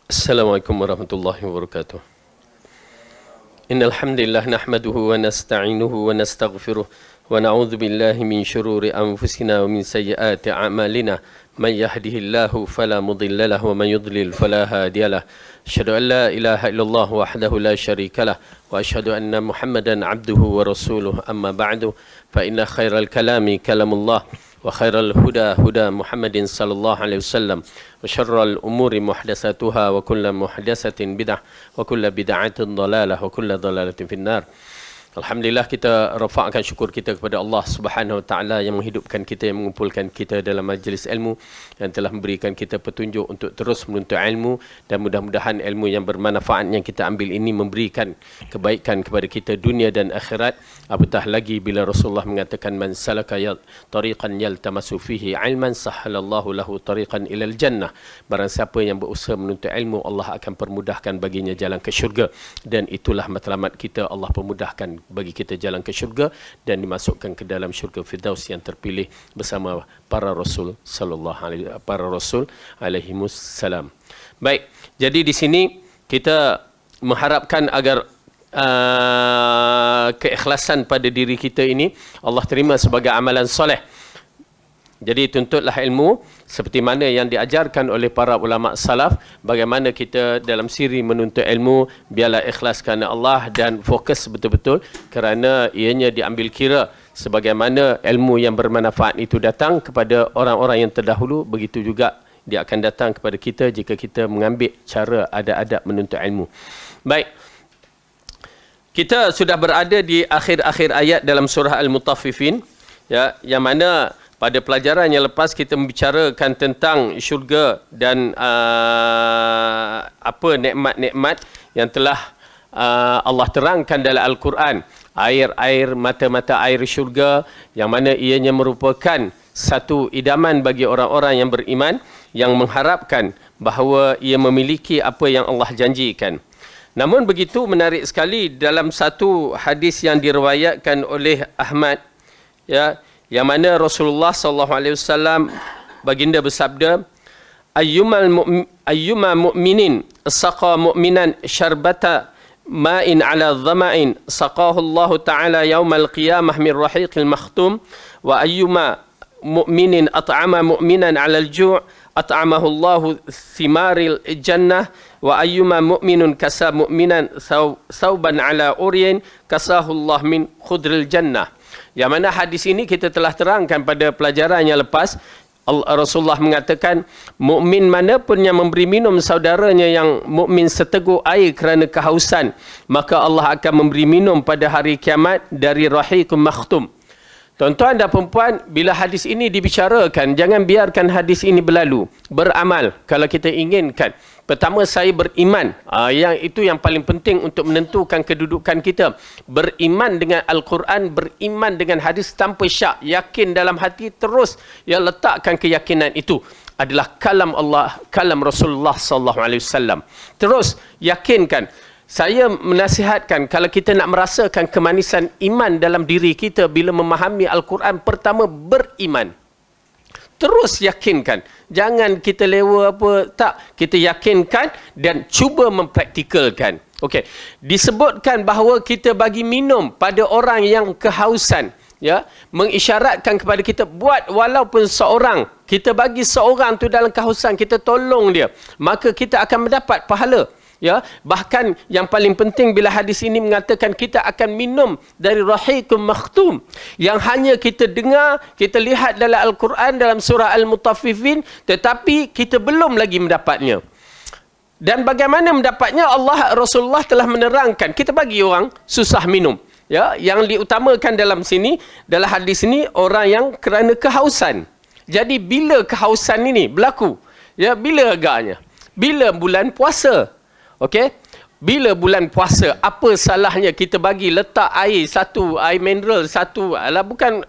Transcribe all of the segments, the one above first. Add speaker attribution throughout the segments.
Speaker 1: Assalamualaikum warahmatullahi wabarakatuh. Innal hamdalillah nahmaduhu wa nasta'inuhu wa nastaghfiruh wa na'udzu billahi min shururi anfusina wa min sayyiati a'malina. Man yahdihillahu fala mudilla lahu wa man yudlil fala hadiya lahu. Asyhadu an la ilaha illallah wahdahu la syarika lah wa asyhadu anna Muhammadan abduhu wa rasuluh. Amma ba'du fa inna khairal kalami kalamullah wa khairal huda huda Muhammadin sallallahu alaihi wasallam wa syarral umuri muhdatsatuha wa kullu muhdatsatin bid'ah wa kullu bid'atin dhalalah wa kullu dhalalatin finnar. Alhamdulillah, kita rafa'kan syukur kita kepada Allah Subhanahu wa taala yang menghidupkan kita, yang mengumpulkan kita dalam majlis ilmu, yang telah memberikan kita petunjuk untuk terus menuntut ilmu, dan mudah-mudahan ilmu yang bermanfaat yang kita ambil ini memberikan kebaikan kepada kita dunia dan akhirat. Apatah lagi bila Rasulullah mengatakan man salaka tariqan yaltamasu fihi ilman sahhalallahu lahu tariqan ilal jannah. Barang siapa yang berusaha menuntut ilmu, Allah akan permudahkan baginya jalan ke syurga, dan itulah matlamat kita, Allah permudahkan bagi kita jalan ke syurga dan dimasukkan ke dalam syurga Firdaus yang terpilih bersama para rasul alaihi salam. Baik, jadi di sini kita mengharapkan agar keikhlasan pada diri kita ini Allah terima sebagai amalan soleh. Jadi tuntutlah ilmu seperti mana yang diajarkan oleh para ulama salaf, bagaimana kita dalam siri menuntut ilmu, biarlah ikhlas kerana Allah dan fokus betul-betul, kerana ianya diambil kira sebagaimana ilmu yang bermanfaat itu datang kepada orang-orang yang terdahulu, begitu juga dia akan datang kepada kita jika kita mengambil cara adab-adab menuntut ilmu. Baik, kita sudah berada di akhir-akhir ayat dalam surah Al-Mutaffifin, ya, yang mana pada pelajaran yang lepas kita membicarakan tentang syurga dan apa nikmat-nikmat yang telah Allah terangkan dalam Al-Quran. Air-air, mata-mata air syurga, yang mana ianya merupakan satu idaman bagi orang-orang yang beriman, yang mengharapkan bahawa ia memiliki apa yang Allah janjikan. Namun begitu menarik sekali dalam satu hadis yang diriwayatkan oleh Ahmad, ya, yang mana Rasulullah SAW baginda bersabda, ayyuma mu'minin saqa mu'minan syarbata ma'in ala dhama'in saqahu Allah ta'ala yawmal qiyamah min rahiqil makhtum, wa ayyuma mu'minin at'ama mu'minan ala al-ju' at'amahu Allah thimaril jannah, wa ayyuma mu'minun kasa mu'minan thawban ala uryin kasahu Allah min khudril jannah. Yang mana hadis ini kita telah terangkan pada pelajaran yang lepas. Rasulullah mengatakan, mukmin mana pun yang memberi minum saudaranya yang mukmin seteguk air kerana kehausan, maka Allah akan memberi minum pada hari kiamat dari rahiqum makhtum. Tuan-tuan dan perempuan, bila hadis ini dibicarakan, jangan biarkan hadis ini berlalu. Beramal kalau kita inginkan. Pertama, saya beriman. Yang itu yang paling penting untuk menentukan kedudukan kita. Beriman dengan Al-Quran, beriman dengan hadis tanpa syak. Yakin dalam hati, terus letakkan keyakinan itu adalah kalam Allah, kalam Rasulullah SAW. Terus yakinkan. Saya menasihatkan, kalau kita nak merasakan kemanisan iman dalam diri kita bila memahami Al-Quran, pertama beriman. Terus yakinkan. Jangan kita lewa apa, tak. Kita yakinkan dan cuba mempraktikalkan. Okey. Disebutkan bahawa kita bagi minum pada orang yang kehausan, ya, mengisyaratkan kepada kita, buat walaupun seorang, kita bagi seorang tu dalam kehausan, kita tolong dia, maka kita akan mendapat pahala. Ya, bahkan yang paling penting bila hadis ini mengatakan kita akan minum dari rahiqum makhtum, yang hanya kita dengar, kita lihat dalam Al-Quran dalam surah Al-Mutaffifin, tetapi kita belum lagi mendapatnya. Dan bagaimana mendapatnya, Rasulullah telah menerangkan. Kita bagi orang susah minum, ya, yang diutamakan dalam sini, dalam hadis ini, orang yang kerana kehausan. Jadi bila kehausan ini berlaku, ya, bila agaknya? Bila bulan puasa. Okey, bila bulan puasa, apa salahnya kita bagi letak air satu, air mineral satu, alah bukan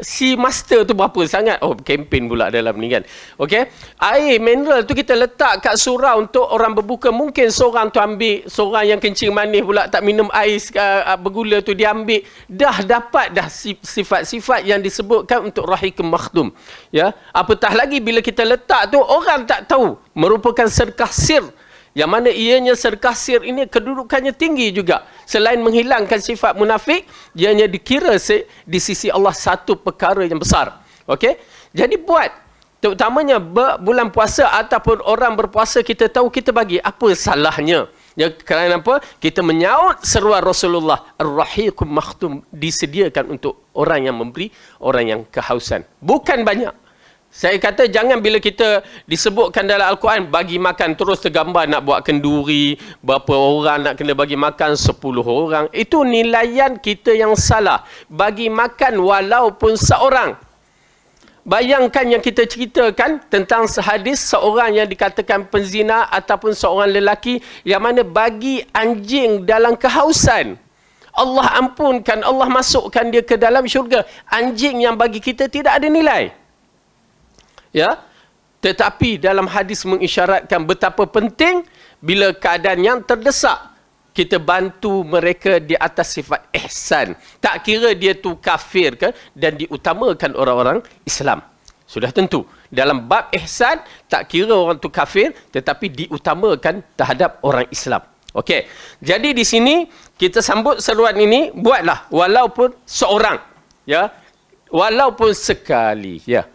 Speaker 1: si master tu berapa sangat. Oh, kempen pula dalam ni kan. Okey, air mineral tu kita letak kat surau untuk orang berbuka. Mungkin seorang tu ambil, seorang yang kencing manis pula tak minum air bergula tu dia ambil. Dah dapat dah sifat-sifat yang disebutkan untuk rahiqum makhtum. Ya, apatah lagi bila kita letak tu orang tak tahu, merupakan sedekah sir Yang mana ianya sedekah sir ini kedudukannya tinggi juga. Selain menghilangkan sifat munafik, ianya dikira di sisi Allah satu perkara yang besar. Okey? Jadi buat, terutamanya bulan puasa ataupun orang berpuasa, kita tahu kita bagi, apa salahnya? Ya, kerana apa? Kita menyaut seruan Rasulullah, Ar-Rahiqum Makhtum, disediakan untuk orang yang memberi, orang yang kehausan. Bukan banyak. Saya kata jangan bila kita disebutkan dalam Al-Quran, bagi makan, terus tergambar nak buat kenduri, berapa orang nak kena bagi makan, 10 orang. Itu nilaian kita yang salah. Bagi makan walaupun seorang. Bayangkan yang kita ceritakan tentang hadis seorang yang dikatakan penzina ataupun seorang lelaki yang mana bagi anjing dalam kehausan. Allah ampunkan, Allah masukkan dia ke dalam syurga. Anjing yang bagi kita tidak ada nilai. Ya, tetapi dalam hadis mengisyaratkan betapa penting bila keadaan yang terdesak, kita bantu mereka di atas sifat ihsan. Tak kira dia tu kafir ke, dan diutamakan orang-orang Islam. Sudah tentu. Dalam bab ihsan, tak kira orang tu kafir, tetapi diutamakan terhadap orang Islam. Okey. Jadi di sini, kita sambut seruan ini, buatlah. Walaupun seorang. Ya. Walaupun sekali. Ya.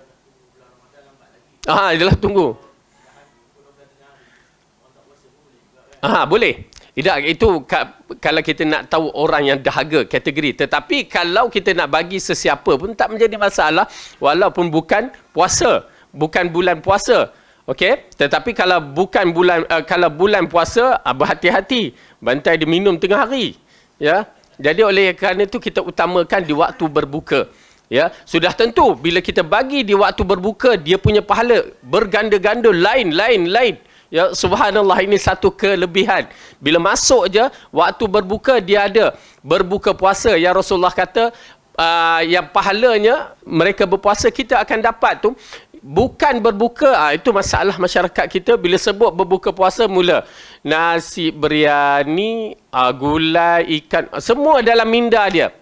Speaker 1: Adalah tunggu. Boleh. Tidak, itu kalau kita nak tahu orang yang dahaga kategori. Tetapi kalau kita nak bagi sesiapa pun tak menjadi masalah walaupun bukan puasa, bukan bulan puasa. Okey, tetapi kalau bukan bulan kalau bulan puasa, berhati-hati, bantai dia minum tengah hari. Ya. Jadi oleh kerana itu kita utamakan di waktu berbuka. Ya, sudah tentu bila kita bagi di waktu berbuka, dia punya pahala berganda-ganda lain. Ya, subhanallah, ini satu kelebihan. Bila masuk je, waktu berbuka dia ada. Berbuka puasa, yang Rasulullah kata, yang pahalanya, mereka berpuasa, kita akan dapat tu. Bukan berbuka, itu masalah masyarakat kita. Bila sebut berbuka puasa, mula nasi biryani, gulai, ikan, semua dalam minda dia.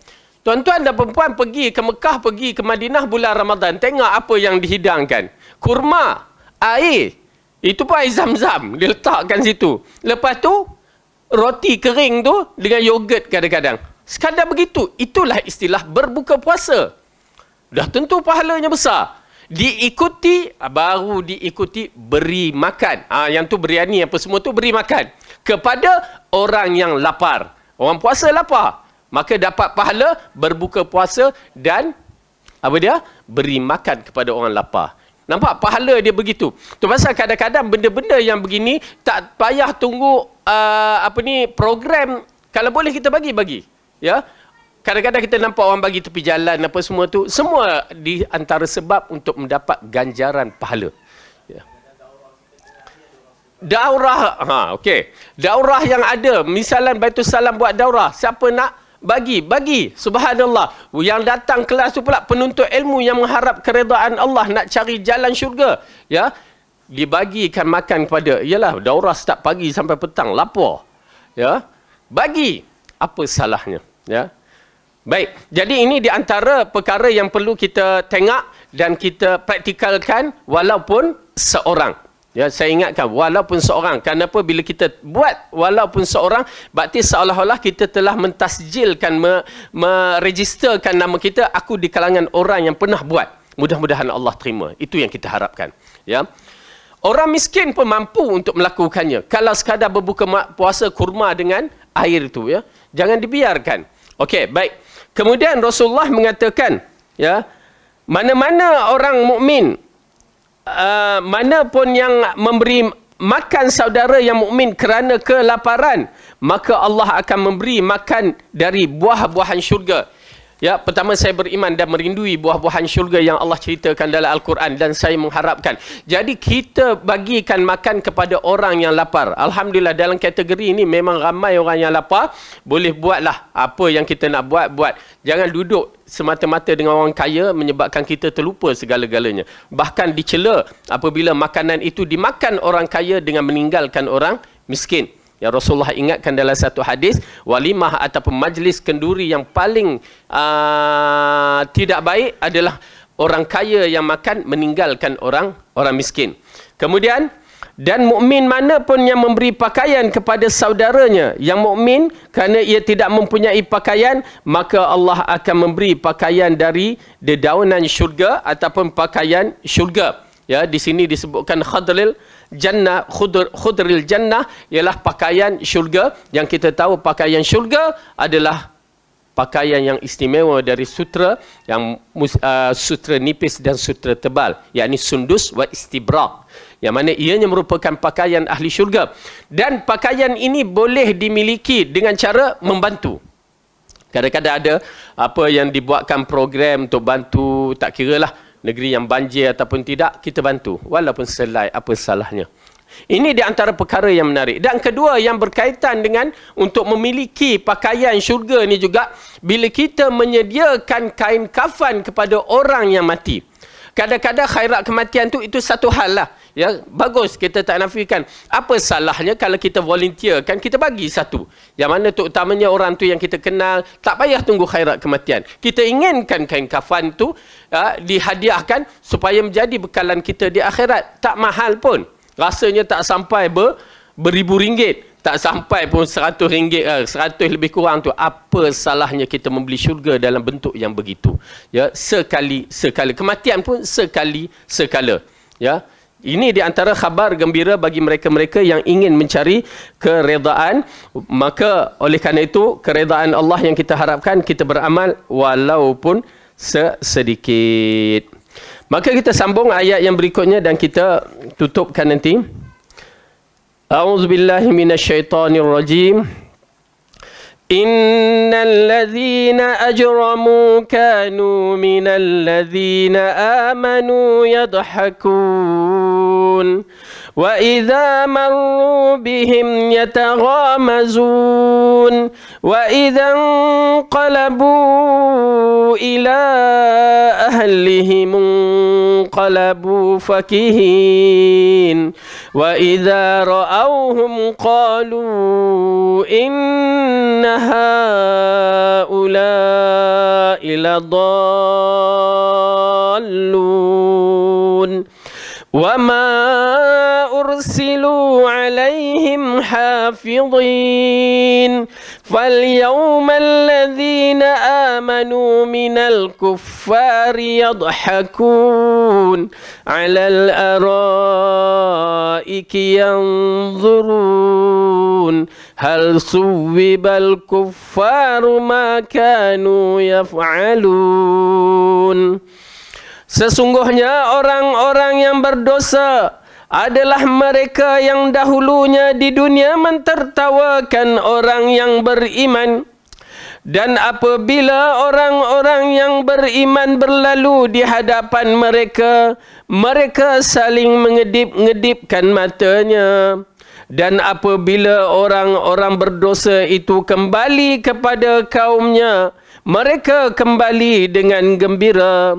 Speaker 1: Tuan-tuan dan perempuan pergi ke Mekah, pergi ke Madinah bulan Ramadan. Tengok apa yang dihidangkan. Kurma, air. Itu pun air zam-zam. Dia letakkan situ. Lepas tu, roti kering tu dengan yogurt kadang-kadang. Sekadar begitu. Itulah istilah berbuka puasa. Dah tentu pahalanya besar. Diikuti, baru diikuti beri makan. Yang tu biryani, apa semua tu beri makan. Kepada orang yang lapar. Orang puasa lapar. Maka dapat pahala berbuka puasa dan apa dia? Beri makan kepada orang lapar. Nampak pahala dia begitu. Tu pasal kadang-kadang benda-benda yang begini tak payah tunggu program. Kalau boleh kita bagi. Ya. Kadang-kadang kita nampak orang bagi tepi jalan apa semua tu, semua di antara sebab untuk mendapat ganjaran pahala. Ya. Daurah, okey. Daurah yang ada, misalan Baitul Salam buat daurah, siapa nak bagi. Subhanallah. Yang datang kelas tu pula penuntut ilmu yang mengharap keredaan Allah, nak cari jalan syurga. Ya. Dibagikan makan kepada, yalah, daurah start pagi sampai petang, lapar. Ya. Bagi. Apa salahnya? Ya. Baik. Jadi ini di antara perkara yang perlu kita tengok dan kita praktikalkan walaupun seorang. Ya, saya ingatkan walaupun seorang. Kenapa bila kita buat walaupun seorang, berarti seolah-olah kita telah mentasjilkan, meregisterkan nama kita, aku di kalangan orang yang pernah buat. Mudah-mudahan Allah terima. Itu yang kita harapkan. Ya. Orang miskin pun mampu untuk melakukannya. Kalau sekadar berbuka puasa kurma dengan air itu, ya. Jangan dibiarkan. Okey, baik. Kemudian Rasulullah mengatakan, ya, mana-mana orang mukmin, mana pun yang memberi makan saudara yang mukmin kerana kelaparan, maka Allah akan memberi makan dari buah-buahan syurga. Ya, pertama saya beriman dan merindui buah-buahan syurga yang Allah ceritakan dalam Al-Quran, dan saya mengharapkan. Jadi kita bagikan makan kepada orang yang lapar. Alhamdulillah dalam kategori ini memang ramai orang yang lapar. Boleh buatlah apa yang kita nak buat. Jangan duduk semata-mata dengan orang kaya menyebabkan kita terlupa segala-galanya. Bahkan dicela apabila makanan itu dimakan orang kaya dengan meninggalkan orang miskin. Yang Rasulullah ingatkan dalam satu hadis, walimah ataupun majlis kenduri yang paling tidak baik adalah orang kaya yang makan meninggalkan orang miskin. Kemudian Dan mukmin mana pun yang memberi pakaian kepada saudaranya yang mukmin kerana ia tidak mempunyai pakaian, maka Allah akan memberi pakaian dari dedaunan syurga ataupun pakaian syurga. Ya, di sini disebutkan khadril jannah, khudril jannah ialah pakaian syurga, yang kita tahu pakaian syurga adalah pakaian yang istimewa dari sutra, yang sutra nipis dan sutra tebal, yakni sundus wa istibrak, yang mana ianya merupakan pakaian ahli syurga. Dan pakaian ini boleh dimiliki dengan cara membantu. Kadang-kadang ada apa yang dibuatkan program untuk bantu, tak kiralah negeri yang banjir ataupun tidak, kita bantu walaupun selai, apa salahnya. Ini di antara perkara yang menarik. Dan kedua yang berkaitan dengan untuk memiliki pakaian syurga ni juga, bila kita menyediakan kain kafan kepada orang yang mati. Kadang-kadang khairat kematian tu itu satu hal lah. Ya, bagus, kita tak nafikan. Apa salahnya kalau kita volunteer, kan kita bagi satu. Yang mana terutamanya orang tu yang kita kenal, tak payah tunggu khairat kematian. Kita inginkan kain kafan tu dihadiahkan supaya menjadi bekalan kita di akhirat. Tak mahal pun. Rasanya tak sampai beribu ringgit. Tak sampai pun 100 ringgit, 100 lebih kurang tu. Apa salahnya kita membeli syurga dalam bentuk yang begitu? Ya, sekali-sekala. Kematian pun sekali-sekala. Ya. Ini di antara khabar gembira bagi mereka-mereka yang ingin mencari keredaan. Maka oleh kerana itu, keredaan Allah yang kita harapkan, kita beramal walaupun sedikit. Maka kita sambung ayat yang berikutnya dan kita tutupkan nanti. A'udzubillahi minasyaitonirrajim. Innal ladzina ajramu kanu minal ladzina amanu yadhakun wa idza marru bihim yataghamazun wa idza qalabu ila ahlihim qalabu fakihin wa idza ra'awhum qalu inna هؤلاء لضالون وما أرسلوا عليهم حافظين فاليوم الذين آمنوا من الكفار يضحكون على الأرائك ينظرون هل صوب الكفار ما كانوا يفعلون. Sesungguhnya orang-orang yang berdosa adalah mereka yang dahulunya di dunia mentertawakan orang yang beriman. Dan apabila orang-orang yang beriman berlalu di hadapan mereka, mereka saling mengedip-ngedipkan matanya. Dan apabila orang-orang berdosa itu kembali kepada kaumnya, mereka kembali dengan gembira.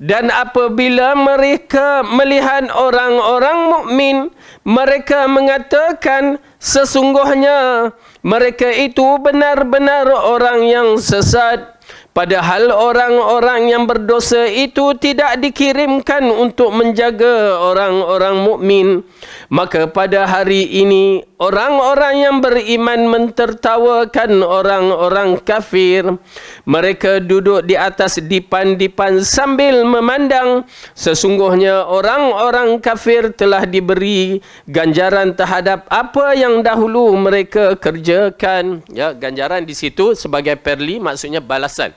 Speaker 1: Dan apabila mereka melihat orang-orang mukmin, mereka mengatakan sesungguhnya mereka itu benar-benar orang yang sesat. Padahal orang-orang yang berdosa itu tidak dikirimkan untuk menjaga orang-orang mukmin. Maka pada hari ini orang-orang yang beriman mentertawakan orang-orang kafir. Mereka duduk di atas dipan-dipan sambil memandang. Sesungguhnya orang-orang kafir telah diberi ganjaran terhadap apa yang dahulu mereka kerjakan. Ya, ganjaran di situ sebagai perli, maksudnya balasan.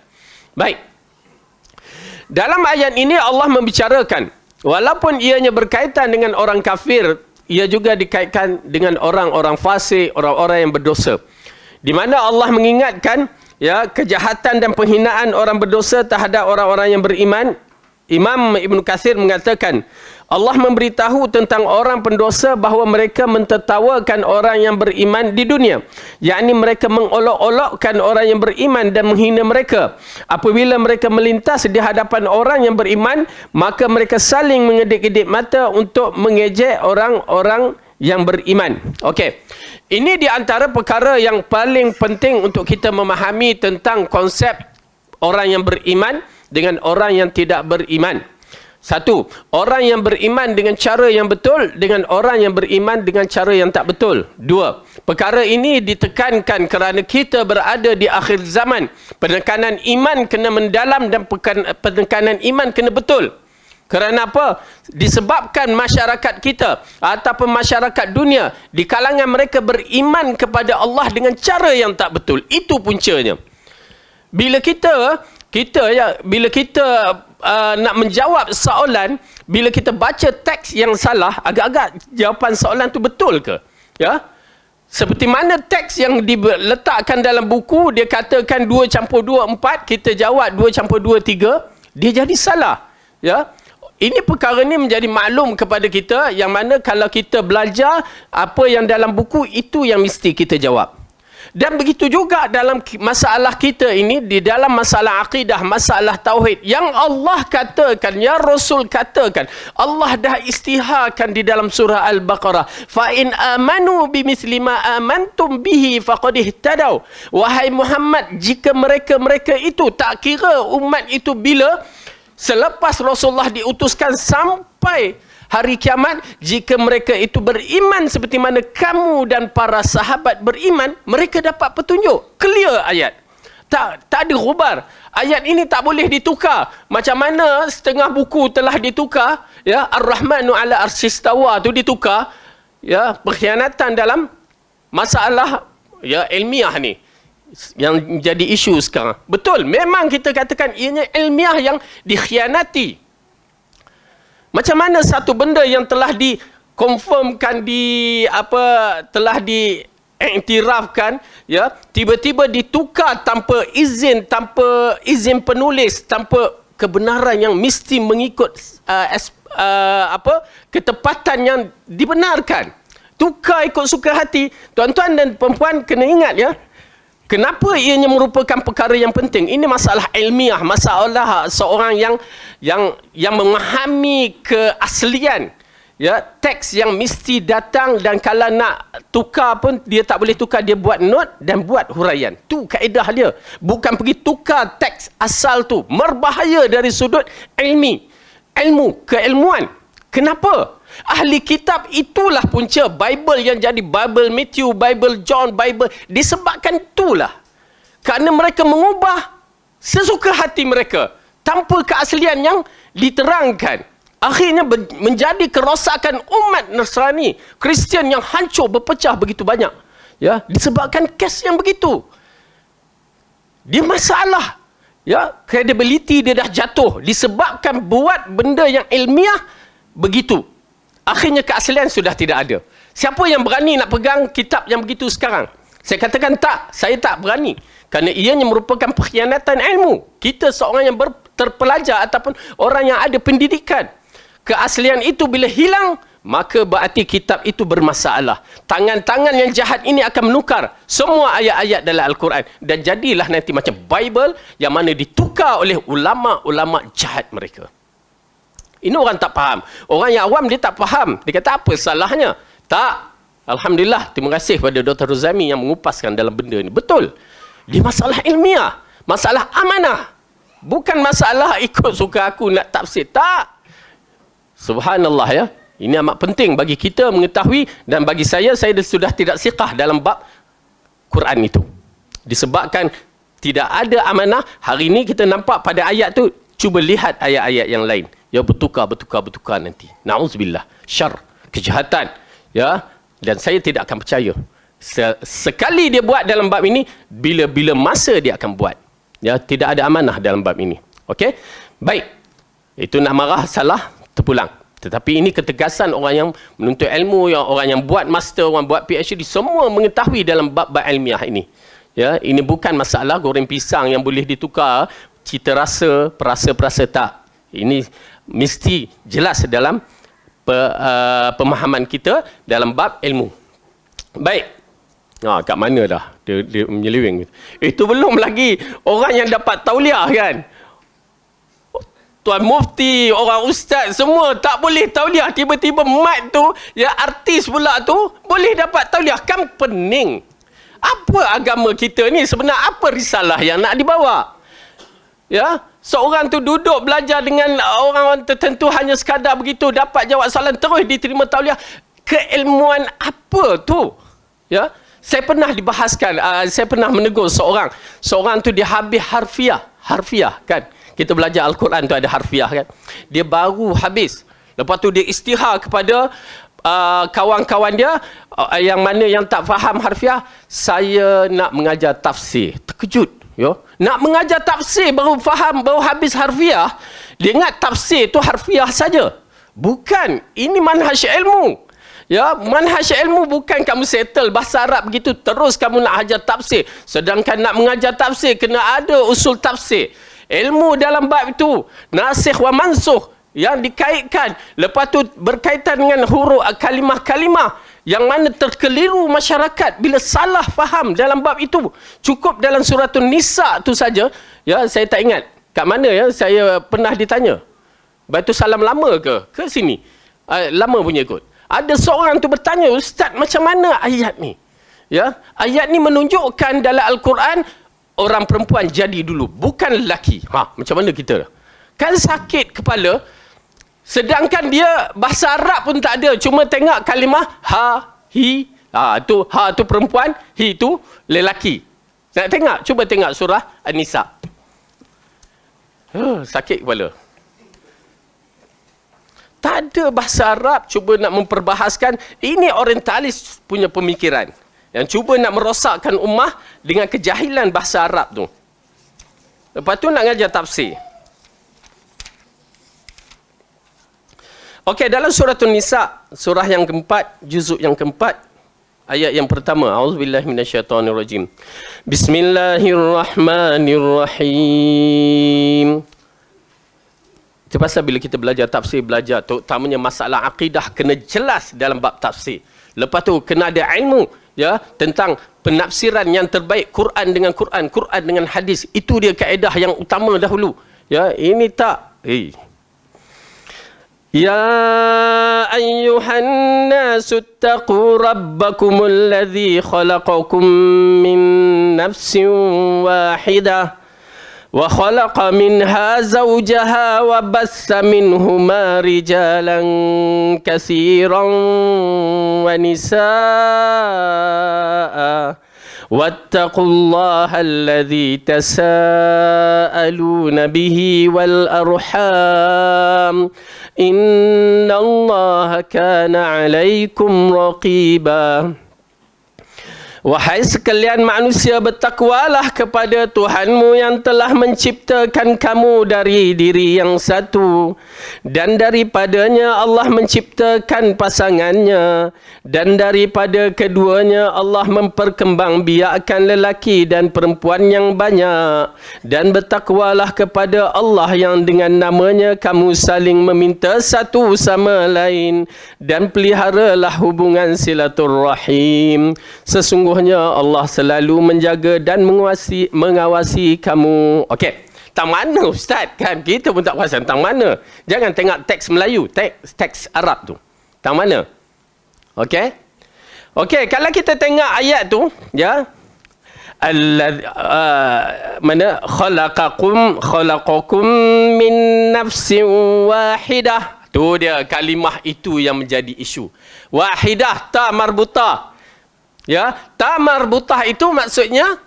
Speaker 1: Baik. Dalam ayat ini Allah membicarakan, walaupun ianya berkaitan dengan orang kafir, ia juga dikaitkan dengan orang-orang fasik, orang-orang yang berdosa. Di mana Allah mengingatkan ya kejahatan dan penghinaan orang berdosa terhadap orang-orang yang beriman. Imam Ibn Katsir mengatakan, Allah memberitahu tentang orang pendosa bahawa mereka mentertawakan orang yang beriman di dunia. Yakni mereka mengolok-olokkan orang yang beriman dan menghina mereka. Apabila mereka melintas di hadapan orang yang beriman, maka mereka saling mengedip-edip mata untuk mengejek orang-orang yang beriman. Okey. Ini di antara perkara yang paling penting untuk kita memahami tentang konsep orang yang beriman dengan orang yang tidak beriman. Satu, orang yang beriman dengan cara yang betul dengan orang yang beriman dengan cara yang tak betul. Dua, perkara ini ditekankan kerana kita berada di akhir zaman. Penekanan iman kena mendalam dan penekanan iman kena betul. Kerana apa? Disebabkan masyarakat kita ataupun masyarakat dunia di kalangan mereka beriman kepada Allah dengan cara yang tak betul. Itu puncanya. Bila kita nak menjawab soalan, bila kita baca teks yang salah, agak-agak jawapan soalan tu betul ke? Ya? Seperti mana teks yang diletakkan dalam buku, dia katakan 2+2 4, kita jawab 2+2 3, dia jadi salah. Ya? Ini perkara ni menjadi maklum kepada kita, yang mana kalau kita belajar apa yang dalam buku, itu yang mesti kita jawab. Dan begitu juga dalam masalah kita ini, di dalam masalah akidah, masalah tauhid, yang Allah katakan, yang Rasul katakan, Allah dah istiharkan di dalam surah Al-Baqarah, fa in amanu bimithli ma amantum bihi faqad ihtadaw. Wahai Muhammad, jika mereka itu, tak kira umat itu bila, selepas Rasulullah diutuskan sampai hari kiamat, jika mereka itu beriman seperti mana kamu dan para sahabat beriman, mereka dapat petunjuk. Clear ayat. Tak ada gubar. Ayat ini tak boleh ditukar. Macam mana setengah buku telah ditukar, ya, Ar-Rahmanu ala Arsyistawa tu ditukar, ya, pengkhianatan dalam masalah, ya, ilmiah ni yang jadi isu sekarang. Betul, memang kita katakan ianya ilmiah yang dikhianati. Macam mana satu benda yang telah dikonfirmkan, telah diiktirafkan, ya, tiba-tiba ditukar tanpa izin penulis, tanpa kebenaran yang mesti mengikut ketepatan yang dibenarkan. Tukar ikut suka hati. Tuan-tuan dan perempuan kena ingat, ya. Kenapa ianya merupakan perkara yang penting? Ini masalah ilmiah, masalah seorang yang memahami keaslian, ya, teks yang mesti datang, dan kalau nak tukar pun dia tak boleh tukar, dia buat note dan buat huraian. Tu kaedah dia. Bukan pergi tukar teks asal tu. Berbahaya dari sudut ilmu, keilmuan. Kenapa? Ahli kitab itulah punca Bible yang jadi Bible Matthew, Bible John, Bible, disebabkan itulah. Kerana mereka mengubah sesuka hati mereka tanpa keaslian yang diterangkan. Akhirnya menjadi kerosakan umat Nasrani, Kristian yang hancur, berpecah begitu banyak. Ya, disebabkan kes yang begitu. Dia masalah. Ya, credibility dia dah jatuh disebabkan buat benda yang ilmiah begitu. Akhirnya keaslian sudah tidak ada. Siapa yang berani nak pegang kitab yang begitu sekarang? Saya katakan tak, saya tak berani. Kerana ianya merupakan pengkhianatan ilmu. Kita seorang yang terpelajar ataupun orang yang ada pendidikan. Keaslian itu bila hilang, maka berarti kitab itu bermasalah. Tangan-tangan yang jahat ini akan menukar semua ayat-ayat dalam Al-Quran. Dan jadilah nanti macam Bible yang mana ditukar oleh ulama-ulama jahat mereka. Ini orang tak faham. Orang yang awam dia tak faham. Dia kata apa salahnya? Tak. Alhamdulillah, terima kasih kepada Dr. Rozami yang mengupaskan dalam benda ni. Betul. Dia masalah ilmiah. Masalah amanah. Bukan masalah ikut suka aku nak tafsir. Tak. Subhanallah, ya. Ini amat penting bagi kita mengetahui, dan bagi saya sudah tidak siqah dalam bab Quran itu. Disebabkan tidak ada amanah. Hari ini kita nampak pada ayat tu, cuba lihat ayat-ayat yang lain. Ya, bertukar nanti. Na'udzubillah. Syar, kejahatan. Ya, dan saya tidak akan percaya. Sekali dia buat dalam bab ini, bila masa dia akan buat. Ya, tidak ada amanah dalam bab ini. Okey? Baik. Itu nak marah, salah, terpulang. Tetapi ini ketegasan orang yang menuntut ilmu, yang orang yang buat master, orang buat PhD, semua mengetahui dalam bab-bab ilmiah ini. Ya, ini bukan masalah goreng pisang yang boleh ditukar cita rasa, perasa tak. Ini mesti jelas dalam pemahaman kita dalam bab ilmu. Baik. Kat mana dah dia menyeleweng. Itu belum lagi orang yang dapat tauliah, kan. Tuan Mufti, orang ustaz, semua tak boleh tauliah. Tiba-tiba mat tu, ya, artis pula tu boleh dapat tauliah. Kan pening. Apa agama kita ni sebenarnya? Apa risalah yang nak dibawa? Ya, Seorang tu duduk belajar dengan orang tertentu hanya sekadar begitu, dapat jawab soalan terus diterima tauliah. Keilmuan apa tu? Ya, saya pernah dibahaskan, saya pernah menegur seorang tu dia habis harfiah kan. Kita belajar Al-Quran tu ada harfiah kan. Dia baru habis. Lepas tu dia istihar kepada kawan-kawan dia yang mana yang tak faham harfiah, saya nak mengajar tafsir. Terkejut. Ya, nak mengajar tafsir baru faham, baru habis harfiah. Dia ingat tafsir tu harfiah saja. Bukan, ini manhaj ilmu. Ya, manhaj ilmu bukan kamu settle bahasa Arab begitu terus kamu nak ajar tafsir. Sedangkan nak mengajar tafsir kena ada usul tafsir. Ilmu dalam bab itu nasikh wa mansukh yang dikaitkan. Lepas tu berkaitan dengan huruf kalimah-kalimah yang mana terkeliru masyarakat bila salah faham dalam bab itu. Cukup dalam suratul Nisa tu saja. Ya, saya tak ingat kat mana ya, saya pernah ditanya. Batu salam lama ke sini? Lama punya kot. Ada seorang tu bertanya, "Ustaz, macam mana ayat ni?" Ya, ayat ni menunjukkan dalam Al-Quran orang perempuan jadi dulu, bukan lelaki. Macam mana kita? Kan sakit kepala. Sedangkan dia bahasa Arab pun tak ada. Cuma tengok kalimah ha, hi. Tu ha tu perempuan, hi tu lelaki. Nak tengok? Cuba tengok surah An-Nisa. Sakit kepala. Tak ada bahasa Arab cuba nak memperbahaskan. Ini orientalis punya pemikiran. Yang cuba nak merosakkan ummah dengan kejahilan bahasa Arab tu. Lepas tu nak ngajar tafsir. Okey, dalam surah An-Nisa, surah yang keempat, juzuk yang keempat, ayat yang pertama. A'udzubillahi minasyaitonirrajim. Bismillahirrahmanirrahim. Itu pasal bila kita belajar tafsir, belajar terutamanya masalah akidah kena jelas dalam bab tafsir. Lepas tu kena ada ilmu ya tentang penafsiran yang terbaik Quran dengan Quran, Quran dengan hadis. Itu dia kaedah yang utama dahulu. Ya, ini tak. Ya ayyuhan nasu taqu rabbakumul ladzi khalaqakum min nafsin wahidah wa khalaqa minha zawjaha wa bassa minhuma rijalan katsiran wa nisaa wattaqullaha alladzi tasaaluna bihi wal arham innallaha kana 'alaikum raqiba. Wahai sekalian manusia, bertakwalah kepada Tuhanmu yang telah menciptakan kamu dari diri yang satu, dan daripadanya Allah menciptakan pasangannya, dan daripada keduanya Allah memperkembangbiakkan lelaki dan perempuan yang banyak. Dan bertakwalah kepada Allah yang dengan namanya kamu saling meminta satu sama lain, dan peliharalah hubungan silaturrahim. Sesungguhnya Allah selalu menjaga dan mengawasi kamu. Okey. Tang mana Ustaz? Kan kita pun tak perasan tang mana. Jangan tengok teks Melayu, teks Arab tu. Tang mana? Okey. Okey, kalau kita tengok ayat tu, ya. Mana khalaqakum min nafsin wahidah. Tu dia kalimah itu yang menjadi isu. Wahidah ta marbutah. Ya, ta marbutah itu maksudnya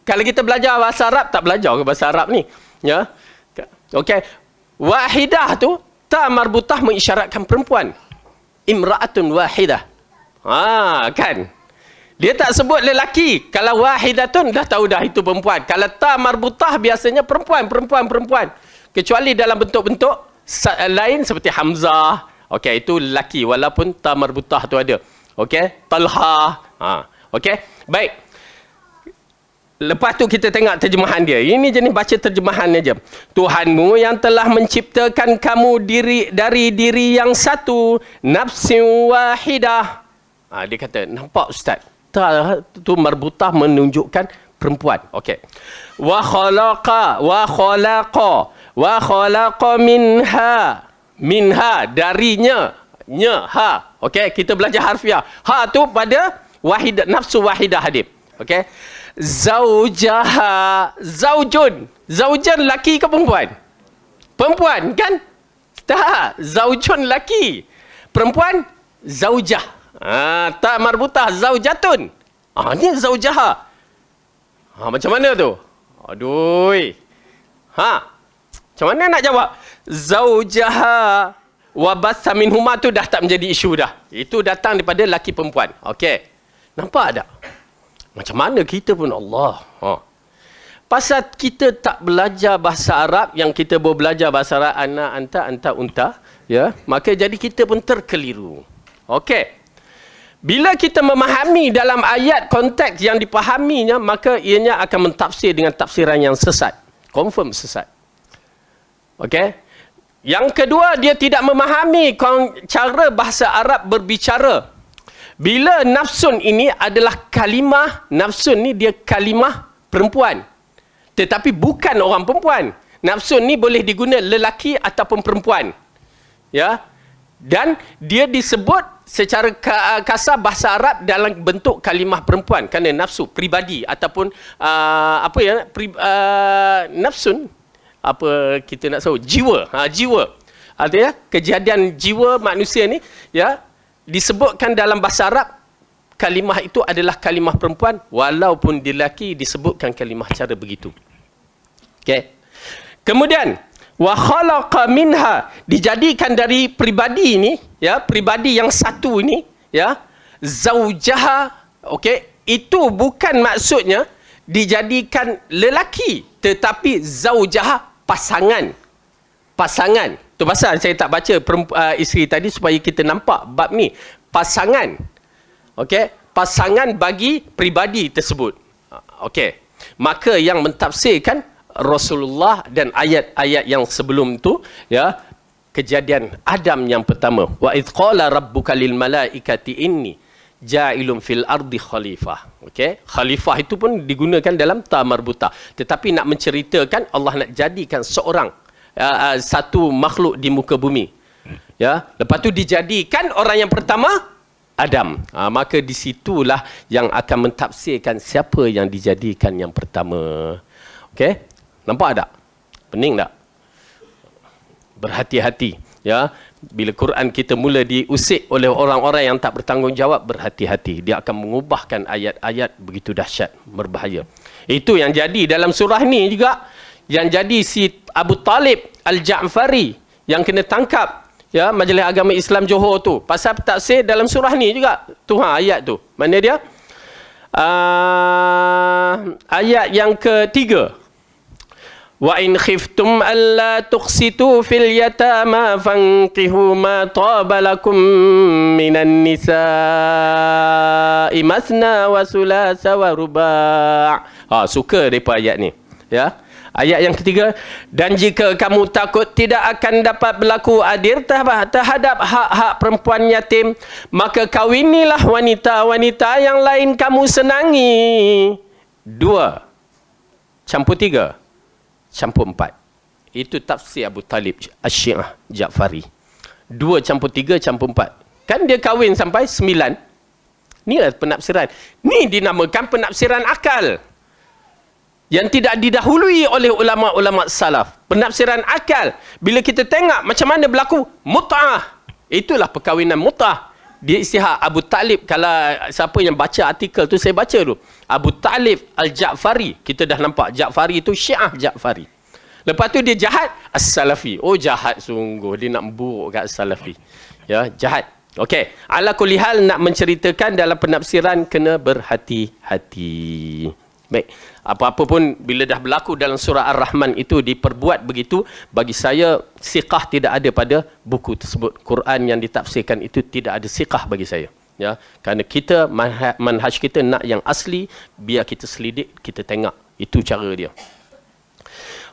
Speaker 1: kalau kita belajar bahasa Arab, tak belajar ke bahasa Arab ni. Ya. Okey. Wahidah tu ta marbutah mengisyaratkan perempuan. Imra'atun wahidah. Kan. Dia tak sebut lelaki. Kalau wahidatun dah tahu dah itu perempuan. Kalau ta marbutah biasanya perempuan. Kecuali dalam bentuk-bentuk lain seperti Hamzah. Okey, itu lelaki walaupun ta marbutah tu ada. Okey, Talha. Okey, baik. Lepas tu kita tengok terjemahan dia. Ini jenis baca terjemahannya je. Tuhanmu yang telah menciptakan kamu dari diri yang satu, nafsin wahidah. Dia kata, nampak Ustaz? Tu marbutah menunjukkan perempuan. Okey. Wa khalaqa minha darinya. Ha. Okey, kita belajar harfiah. Ha tu pada wahidah, nafsu wahidah hadir. Okey. Zaujaha, zaujun. Zaujan laki ke perempuan? Perempuan kan? Tak, zaujun laki. Perempuan zaujah. Tak marbutah zaujatun. Ni zaujaha. Macam mana tu? Aduh. Macam mana nak jawab? Zaujaha wa batha minhuma tu dah tak menjadi isu dah. Itu datang daripada laki perempuan. Okey. Nampak tak? Macam mana kita pun Allah. Pasal kita tak belajar bahasa Arab, yang kita boleh belajar bahasa Arab ana, anta, unta, ya, maka jadi kita pun terkeliru. Okey. Bila kita memahami dalam ayat konteks yang dipahaminya, maka ianya akan mentafsir dengan tafsiran yang sesat. Confirm sesat. Okey. Yang kedua, dia tidak memahami cara bahasa Arab berbicara. Bila nafsun ini adalah kalimah, nafsun ni dia kalimah perempuan. Tetapi bukan orang perempuan. Nafsun ni boleh diguna lelaki ataupun perempuan. Ya. Dan dia disebut secara kasar bahasa Arab dalam bentuk kalimah perempuan. Kerana nafsu, pribadi ataupun nafsun, apa kita nak tahu, jiwa. Jiwa. Artinya kejadian jiwa manusia ni, ya, disebutkan dalam bahasa Arab, kalimah itu adalah kalimah perempuan, walaupun di lelaki disebutkan kalimah cara begitu. Okey. Kemudian wa khalaqa minha, dijadikan dari pribadi ini, ya, pribadi yang satu ini, ya, zaujaha. Okey, itu bukan maksudnya dijadikan lelaki, tetapi zaujaha pasangan. Pasangan. Tu pasal saya tak baca isteri tadi supaya kita nampak bab ni. Pasangan. Okey, pasangan bagi pribadi tersebut. Okey. Maka yang mentafsirkan Rasulullah dan ayat-ayat yang sebelum tu, ya, kejadian Adam yang pertama. Wa idh qala rabbuka lil malaikati inni ja'ilun fil ardi khalifah. Okey, khalifah itu pun digunakan dalam ta marbutah. Tetapi nak menceritakan Allah nak jadikan seorang satu makhluk di muka bumi. Ya, lepas tu dijadikan orang yang pertama Adam. Maka disitulah yang akan mentafsirkan siapa yang dijadikan yang pertama. Okey, nampak tak? Pening tak? Berhati-hati, ya. Bila Quran kita mula diusik oleh orang-orang yang tak bertanggungjawab, berhati-hati. Dia akan mengubahkan ayat-ayat begitu dahsyat, berbahaya. Itu yang jadi dalam surah ni juga. Yang jadi si Abu Talib Al-Ja'fari yang kena tangkap, ya, Majlis Agama Islam Johor tu. Pasal tafsir dalam surah ni juga. Tu ayat tu. Mana dia? Ayat yang ketiga. Wa in khiftum alla tuqsitu fil yatama fanqihu ma taba lakum minan nisa'i masna wa sulasa wa ruba'. Suka depa ayat ni, ya. Ayat yang ketiga, dan jika kamu takut tidak akan dapat berlaku adil terhadap hak-hak perempuan yatim, maka kawinilah wanita-wanita yang lain kamu senangi. 2 campur 3 campur 4. Itu tafsir Abu Talib Asy-Syiah Ja'fari. 2 campur 3 campur 4. Kan dia kahwin sampai 9. Inilah penafsiran. Ni dinamakan penafsiran akal, yang tidak didahului oleh ulama-ulama salaf. Penafsiran akal. Bila kita tengok macam mana berlaku mut'ah, itulah perkahwinan mut'ah. Dia istihad Abu Talib. Kalau siapa yang baca artikel tu, saya baca tu, Abu Talib Al-Ja'fari. Kita dah nampak Ja'fari itu Syiah Ja'fari. Lepas tu dia jahat As-Salafi. Oh, jahat sungguh. Dia nak buruk kat As-Salafi. Ya, jahat. Okey. Ala kulli hal, nak menceritakan dalam penafsiran kena berhati-hati. Baik. Apa-apa pun bila dah berlaku dalam surah Ar-Rahman itu diperbuat begitu, bagi saya siqah tidak ada pada buku tersebut. Quran yang ditafsirkan itu tidak ada siqah bagi saya. Ya, kerana kita manhaj kita nak yang asli, biar kita selidik, kita tengok. Itu cara dia.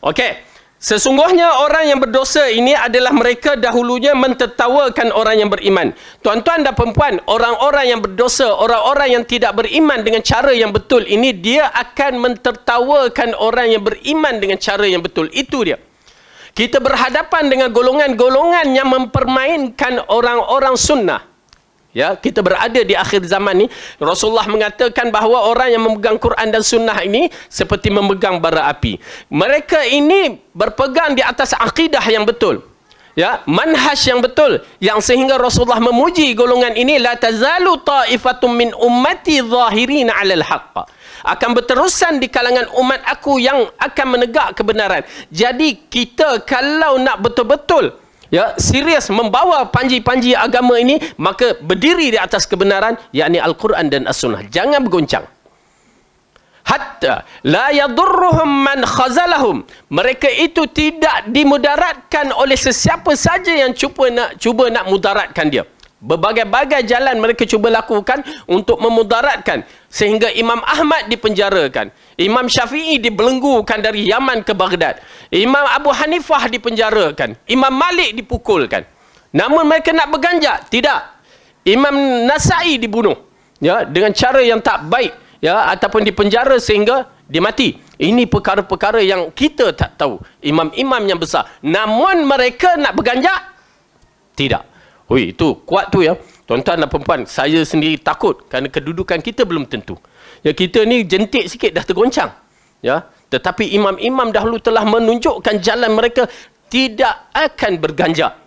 Speaker 1: Okey. Sesungguhnya orang yang berdosa ini adalah mereka dahulunya mentertawakan orang yang beriman. Tuan-tuan dan perempuan, orang-orang yang berdosa, orang-orang yang tidak beriman dengan cara yang betul ini, dia akan mentertawakan orang yang beriman dengan cara yang betul. Itu dia. Kita berhadapan dengan golongan-golongan yang mempermainkan orang-orang sunnah. Ya, kita berada di akhir zaman ni. Rasulullah mengatakan bahawa orang yang memegang Quran dan Sunnah ini seperti memegang bara api. Mereka ini berpegang di atas akidah yang betul. Ya, manhaj yang betul, yang sehingga Rasulullah memuji golongan ini, la tazalu ta'ifatum min ummati zahirina 'alal haqq. Akan berterusan di kalangan umat aku yang akan menegak kebenaran. Jadi kita kalau nak betul-betul ya, serius membawa panji-panji agama ini, maka berdiri di atas kebenaran, yakni Al-Quran dan As-Sunnah. Jangan bergoncang. Hatta la yadurruhum man khazalahum. Mereka itu tidak dimudaratkan oleh sesiapa saja yang cuba nak mudaratkan dia. Berbagai-bagai jalan mereka cuba lakukan untuk memudaratkan, sehingga Imam Ahmad dipenjarakan, Imam Syafi'i dibelenggukan dari Yaman ke Baghdad, Imam Abu Hanifah dipenjarakan, Imam Malik dipukulkan. Namun mereka nak berganjak, tidak. Imam Nasai dibunuh, ya, dengan cara yang tak baik, ya, ataupun dipenjara sehingga dia mati. Ini perkara-perkara yang kita tak tahu. Imam-imam yang besar. Namun mereka nak berganjak, tidak. Oi, itu kuat tu ya. Tuan-tuan dan perempuan, saya sendiri takut kerana kedudukan kita belum tentu. Ya, kita ni jentik sikit dah tergoncang. Ya, tetapi imam-imam dahulu telah menunjukkan jalan mereka tidak akan berganjak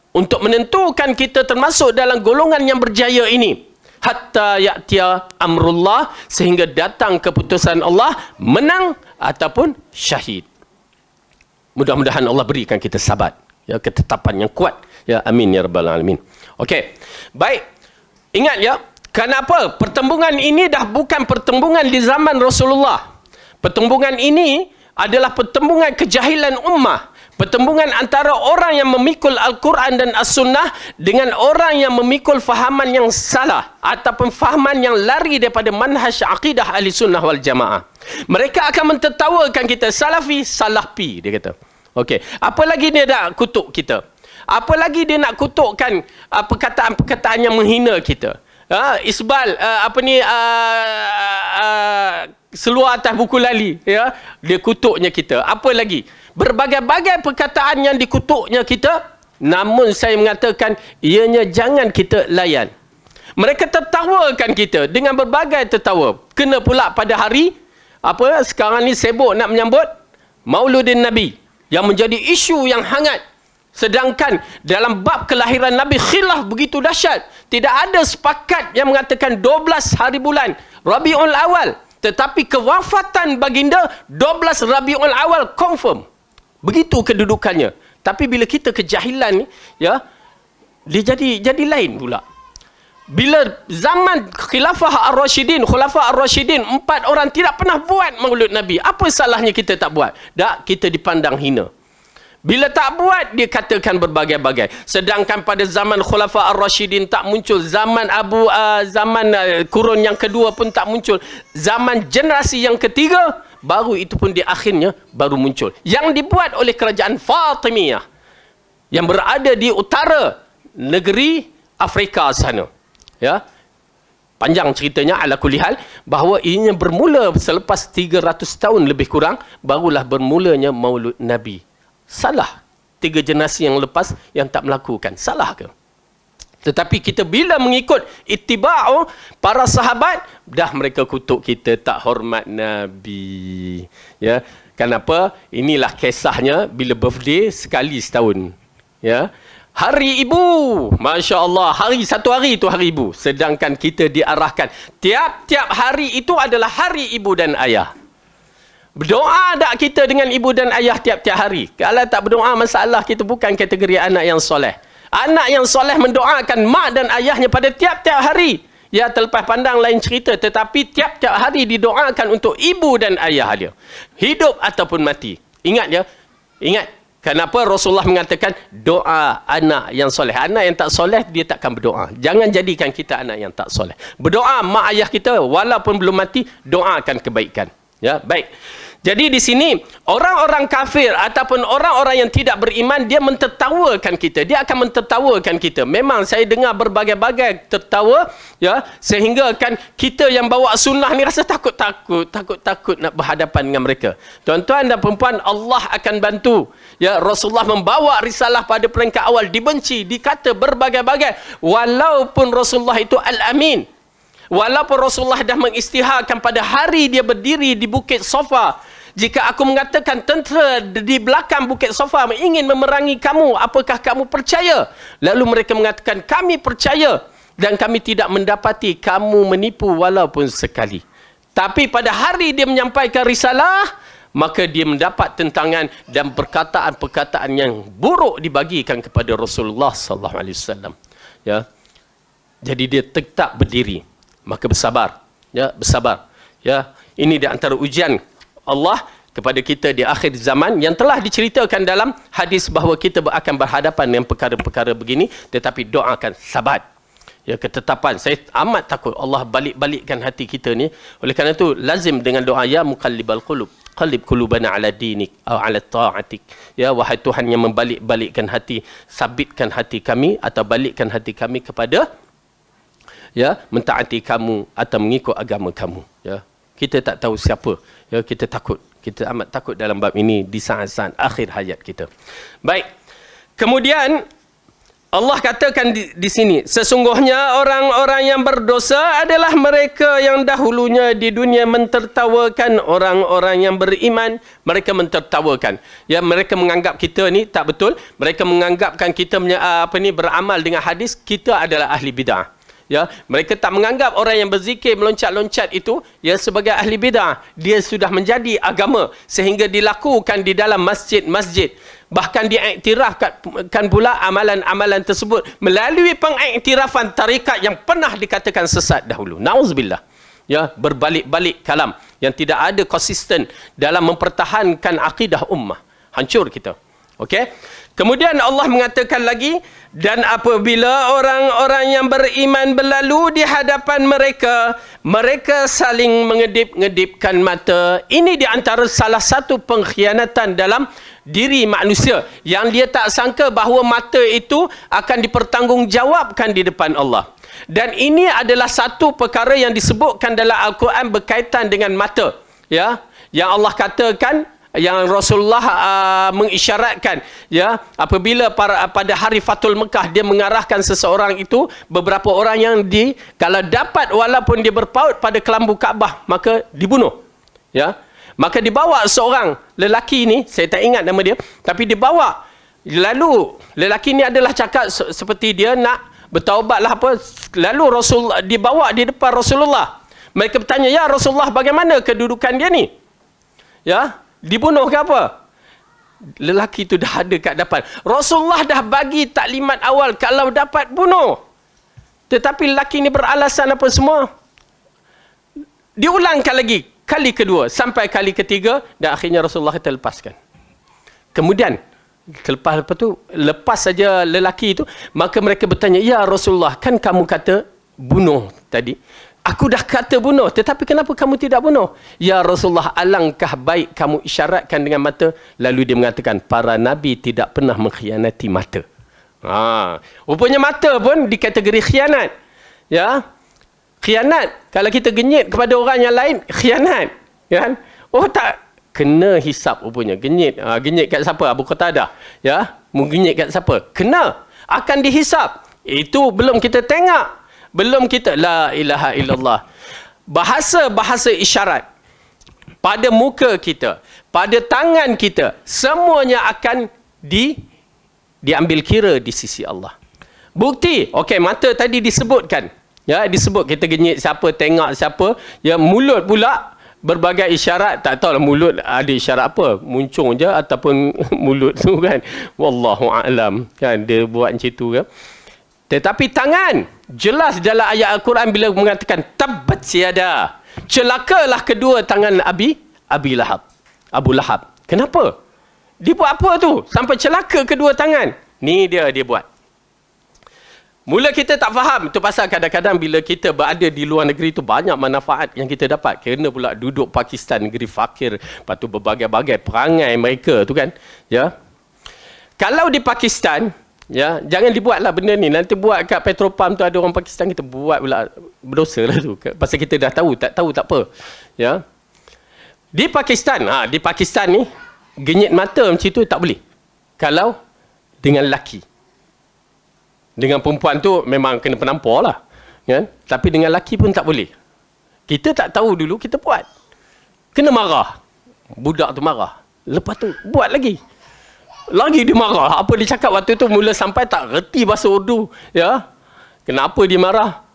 Speaker 1: untuk menentukan kita termasuk dalam golongan yang berjaya ini. Hatta ya'tiya amrullah, sehingga datang keputusan Allah, menang ataupun syahid. Mudah-mudahan Allah berikan kita sabat, ya, ketetapan yang kuat. Ya, amin ya rabbal alamin. Okey. Baik. Ingat ya, kenapa pertembungan ini dah bukan pertembungan di zaman Rasulullah. Pertembungan ini adalah pertembungan kejahilan ummah. Pertembungan antara orang yang memikul Al-Quran dan As-Sunnah dengan orang yang memikul fahaman yang salah ataupun fahaman yang lari daripada manhaj akidah ahli sunnah wal jamaah. Mereka akan mentertawakan kita, salafi, salafi, dia kata. Okey, apa lagi dia nak kutuk kita? Apa lagi dia nak kutukkan perkataan-perkataan yang menghina kita? Isbal, seluar atas buku lali, ya, dia kutuknya kita. Apa lagi? Berbagai-bagai perkataan yang dikutuknya kita, namun saya mengatakan ianya jangan kita layan. Mereka tertawakan kita dengan berbagai tertawa. Kena pula pada hari sekarang ni sibuk nak menyambut Mauludin Nabi yang menjadi isu yang hangat. Sedangkan dalam bab kelahiran Nabi khilaf begitu dahsyat. Tidak ada sepakat yang mengatakan 12 hari bulan Rabiul Awal. Tetapi kewafatan baginda 12 Rabiul Awal confirm. Begitu kedudukannya. Tapi bila kita kejahilan ni, ya, dia jadi lain pula. Bila zaman Khilafah Ar-Rashidin, Khulafah Ar-Rashidin, 4 orang tidak pernah buat Maulud Nabi. Apa salahnya kita tak buat? Tak, kita dipandang hina. Bila tak buat, dia katakan berbagai-bagai. Sedangkan pada zaman Khulafa Ar-Rashidin tak muncul. Zaman kurun yang kedua pun tak muncul. Zaman generasi yang ketiga, baru itu pun di akhirnya baru muncul. Yang dibuat oleh kerajaan Fatimiyah yang berada di utara negeri Afrika sana. Ya. Panjang ceritanya ala kulli hal, bahawa ianya bermula selepas 300 tahun lebih kurang, barulah bermulanya Maulud Nabi. Salah 3 generasi yang lepas yang tak melakukan. Salah ke? Tetapi kita bila mengikut ittiba'u para sahabat, dah mereka kutuk kita tak hormat Nabi. Ya, kenapa? Inilah kisahnya bila birthday sekali setahun. Ya. Hari Ibu, Masya Allah, satu hari itu hari Ibu. Sedangkan kita diarahkan tiap-tiap hari itu adalah hari ibu dan ayah. Berdoa tak kita dengan ibu dan ayah tiap-tiap hari? Kalau tak berdoa, masalah kita bukan kategori anak yang soleh. Anak yang soleh mendoakan mak dan ayahnya pada tiap-tiap hari. Ya, terlepas pandang lain cerita, tetapi tiap-tiap hari didoakan untuk ibu dan ayah dia. Hidup ataupun mati. Ingat ya, ingat. Kenapa Rasulullah mengatakan doa anak yang soleh? Anak yang tak soleh, dia takkan berdoa. Jangan jadikan kita anak yang tak soleh. Berdoa mak ayah kita, walaupun belum mati, doakan kebaikan. Ya, baik. Jadi di sini orang-orang kafir ataupun orang-orang yang tidak beriman, dia mentertawakan kita. Dia akan mentertawakan kita. Memang saya dengar berbagai-bagai tertawa, ya, sehingga kan kita yang bawa sunnah ni rasa takut nak berhadapan dengan mereka. Tuan-tuan dan puan-puan, Allah akan bantu. Ya, Rasulullah membawa risalah pada peringkat awal, dibenci, dikata berbagai-bagai. Walaupun Rasulullah itu Al-Amin. Walaupun Rasulullah dah mengisytiharkan pada hari dia berdiri di Bukit Safa, jika aku mengatakan tentera di belakang Bukit Safa ingin memerangi kamu, apakah kamu percaya? Lalu mereka mengatakan, kami percaya dan kami tidak mendapati kamu menipu walaupun sekali. Tapi pada hari dia menyampaikan risalah, maka dia mendapat tentangan dan perkataan-perkataan yang buruk dibagikan kepada Rasulullah sallallahu alaihi wasallam. Ya. Jadi dia tetap berdiri. Maka bersabar. Ya, bersabar. Ya, ini di antara ujian Allah kepada kita di akhir zaman yang telah diceritakan dalam hadis bahawa kita akan berhadapan dengan perkara-perkara begini, tetapi doakan sabat. Ya, ketetapan. Saya amat takut Allah balik-balikkan hati kita ni. Oleh kerana itu lazim dengan doa, ya muqallibal qulub, qallib qulubana ala dinik atau ala ta'atik. Ya, wahai Tuhan yang membalik-balikkan hati, sabitkan hati kami atau balikkan hati kami kepada, ya, mentaati kamu atau mengikut agama kamu. Ya, kita tak tahu siapa. Ya, kita takut. Kita amat takut dalam bab ini di saat-saat akhir hayat kita. Baik. Kemudian Allah katakan di sini, sesungguhnya orang-orang yang berdosa adalah mereka yang dahulunya di dunia mentertawakan orang-orang yang beriman. Mereka mentertawakan. Ya, mereka menganggap kita ni tak betul. Mereka menganggapkan kita beramal dengan hadis, kita adalah ahli bid'ah. Ya, mereka tak menganggap orang yang berzikir meloncat-loncat itu ya sebagai ahli bid'ah. Dia sudah menjadi agama sehingga dilakukan di dalam masjid-masjid. Bahkan diiktirafkan pula amalan-amalan tersebut melalui pengiktirafan tarikat yang pernah dikatakan sesat dahulu. Nauzubillah. Ya, berbalik-balik kalam yang tidak ada konsisten dalam mempertahankan akidah ummah. Hancur kita. Okey? Kemudian Allah mengatakan lagi, dan apabila orang-orang yang beriman berlalu di hadapan mereka, mereka saling mengedip-ngedipkan mata. Ini di antara salah satu pengkhianatan dalam diri manusia yang dia tak sangka bahawa mata itu akan dipertanggungjawabkan di depan Allah. Dan ini adalah satu perkara yang disebutkan dalam Al-Quran berkaitan dengan mata. Ya, yang Allah katakan, yang Rasulullah mengisyaratkan, ya, apabila pada hari Fathul Mekah dia mengarahkan seseorang itu, beberapa orang yang kalau dapat walaupun dia berpaut pada kelambu Kaabah maka dibunuh. Ya, maka dibawa seorang lelaki ni, saya tak ingat nama dia, tapi dibawa. Lalu lelaki ni adalah cakap seperti dia nak bertaubat lah apa. Lalu Rasul dibawa di depan Rasulullah. Mereka bertanya, ya Rasulullah, bagaimana kedudukan dia ni? Ya, dibunuh ke apa? Lelaki itu dah ada kat depan. Rasulullah dah bagi taklimat awal, kalau dapat bunuh. Tetapi lelaki ini beralasan apa semua. Diulangkan lagi, kali kedua, sampai kali ketiga, dan akhirnya Rasulullah kata lepaskan. Kemudian, lepas saja lelaki itu, maka mereka bertanya, ya Rasulullah, kan kamu kata bunuh tadi. Aku dah kata bunuh, tetapi kenapa kamu tidak bunuh? Ya Rasulullah, alangkah baik kamu isyaratkan dengan mata. Lalu dia mengatakan, para Nabi tidak pernah mengkhianati mata. Rupanya mata pun dikategori khianat. Ya, khianat. Kalau kita genyit kepada orang yang lain, khianat. Kan? Oh tak, kena hisap rupanya. Genyit. Genyit kat siapa? Abu Qatadah. Ya, menggenyit kat siapa? Kena. Akan dihisap. Itu belum kita tengok. Belum kita, la ilaha illallah. Bahasa-bahasa isyarat pada muka kita, pada tangan kita, semuanya akan diambil kira di sisi Allah. Bukti, okey, mata tadi disebutkan. Ya, disebut kita genyit siapa, tengok siapa. Ya, mulut pula berbagai isyarat. Tak tahulah mulut ada isyarat apa, muncung je ataupun mulut tu kan. Wallahu a'lam. Kan dia buat macam tu kan. Tetapi tangan, jelas dalam ayat Al-Quran bila mengatakan tabbat siada, celakalah kedua tangan Abu Lahab. Kenapa? Dia buat apa tu sampai celaka kedua tangan? Ni dia buat. Mula kita tak faham. Itu pasal kadang-kadang bila kita berada di luar negeri tu banyak manfaat yang kita dapat. Kerana pula duduk Pakistan, negeri fakir. Lepas tu berbagai-bagai perangai mereka tu kan. Ya. Kalau di Pakistan, ya, jangan dibuatlah benda ni. Nanti buat kat Petropam tu ada orang Pakistan, kita buat pula berdosa lah tu. Pasal kita dah tahu tak apa. Ya. Di Pakistan ni genyit mata macam tu tak boleh. Kalau dengan lelaki. Dengan perempuan tu memang kena penampar lah. Kan? Tapi dengan lelaki pun tak boleh. Kita tak tahu dulu, kita buat. Kena marah. Budak tu marah. Lepas tu, buat lagi. Lagi dia marah. Apa dia cakap waktu tu mula sampai tak reti bahasa Urdu. Ya? Kenapa dia marah?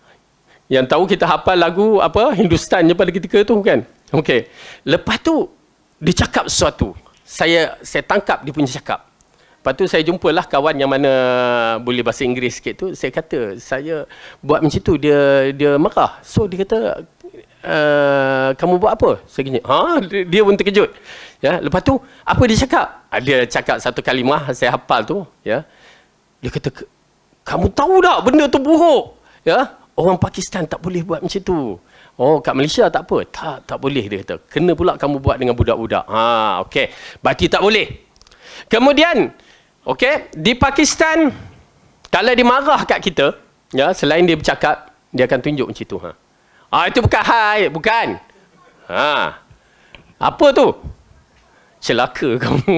Speaker 1: Yang tahu kita hafal lagu apa Hindustan je pada ketika tu kan. Okey. Lepas tu, dia cakap sesuatu. Saya tangkap dia punya cakap. Lepas tu saya jumpalah kawan yang mana boleh bahasa Inggeris sikit tu. Saya kata, saya buat macam tu, dia marah. So dia kata, kamu buat apa? Saya gini, dia pun terkejut. Ya, lepas tu, apa dia cakap? Dia cakap satu kalimah, saya hafal tu. Ya. Dia kata, kamu tahu tak benda tu buruk? Ya, orang Pakistan tak boleh buat macam tu. Oh, kat Malaysia tak apa? Tak boleh, dia kata. Kena pula kamu buat dengan budak-budak. Okey. Berarti tak boleh. Kemudian, okey, di Pakistan, kalau dia marah kat kita, ya, selain dia bercakap, dia akan tunjuk macam tu. Itu bukan hai, bukan. Apa tu? Celaka kamu.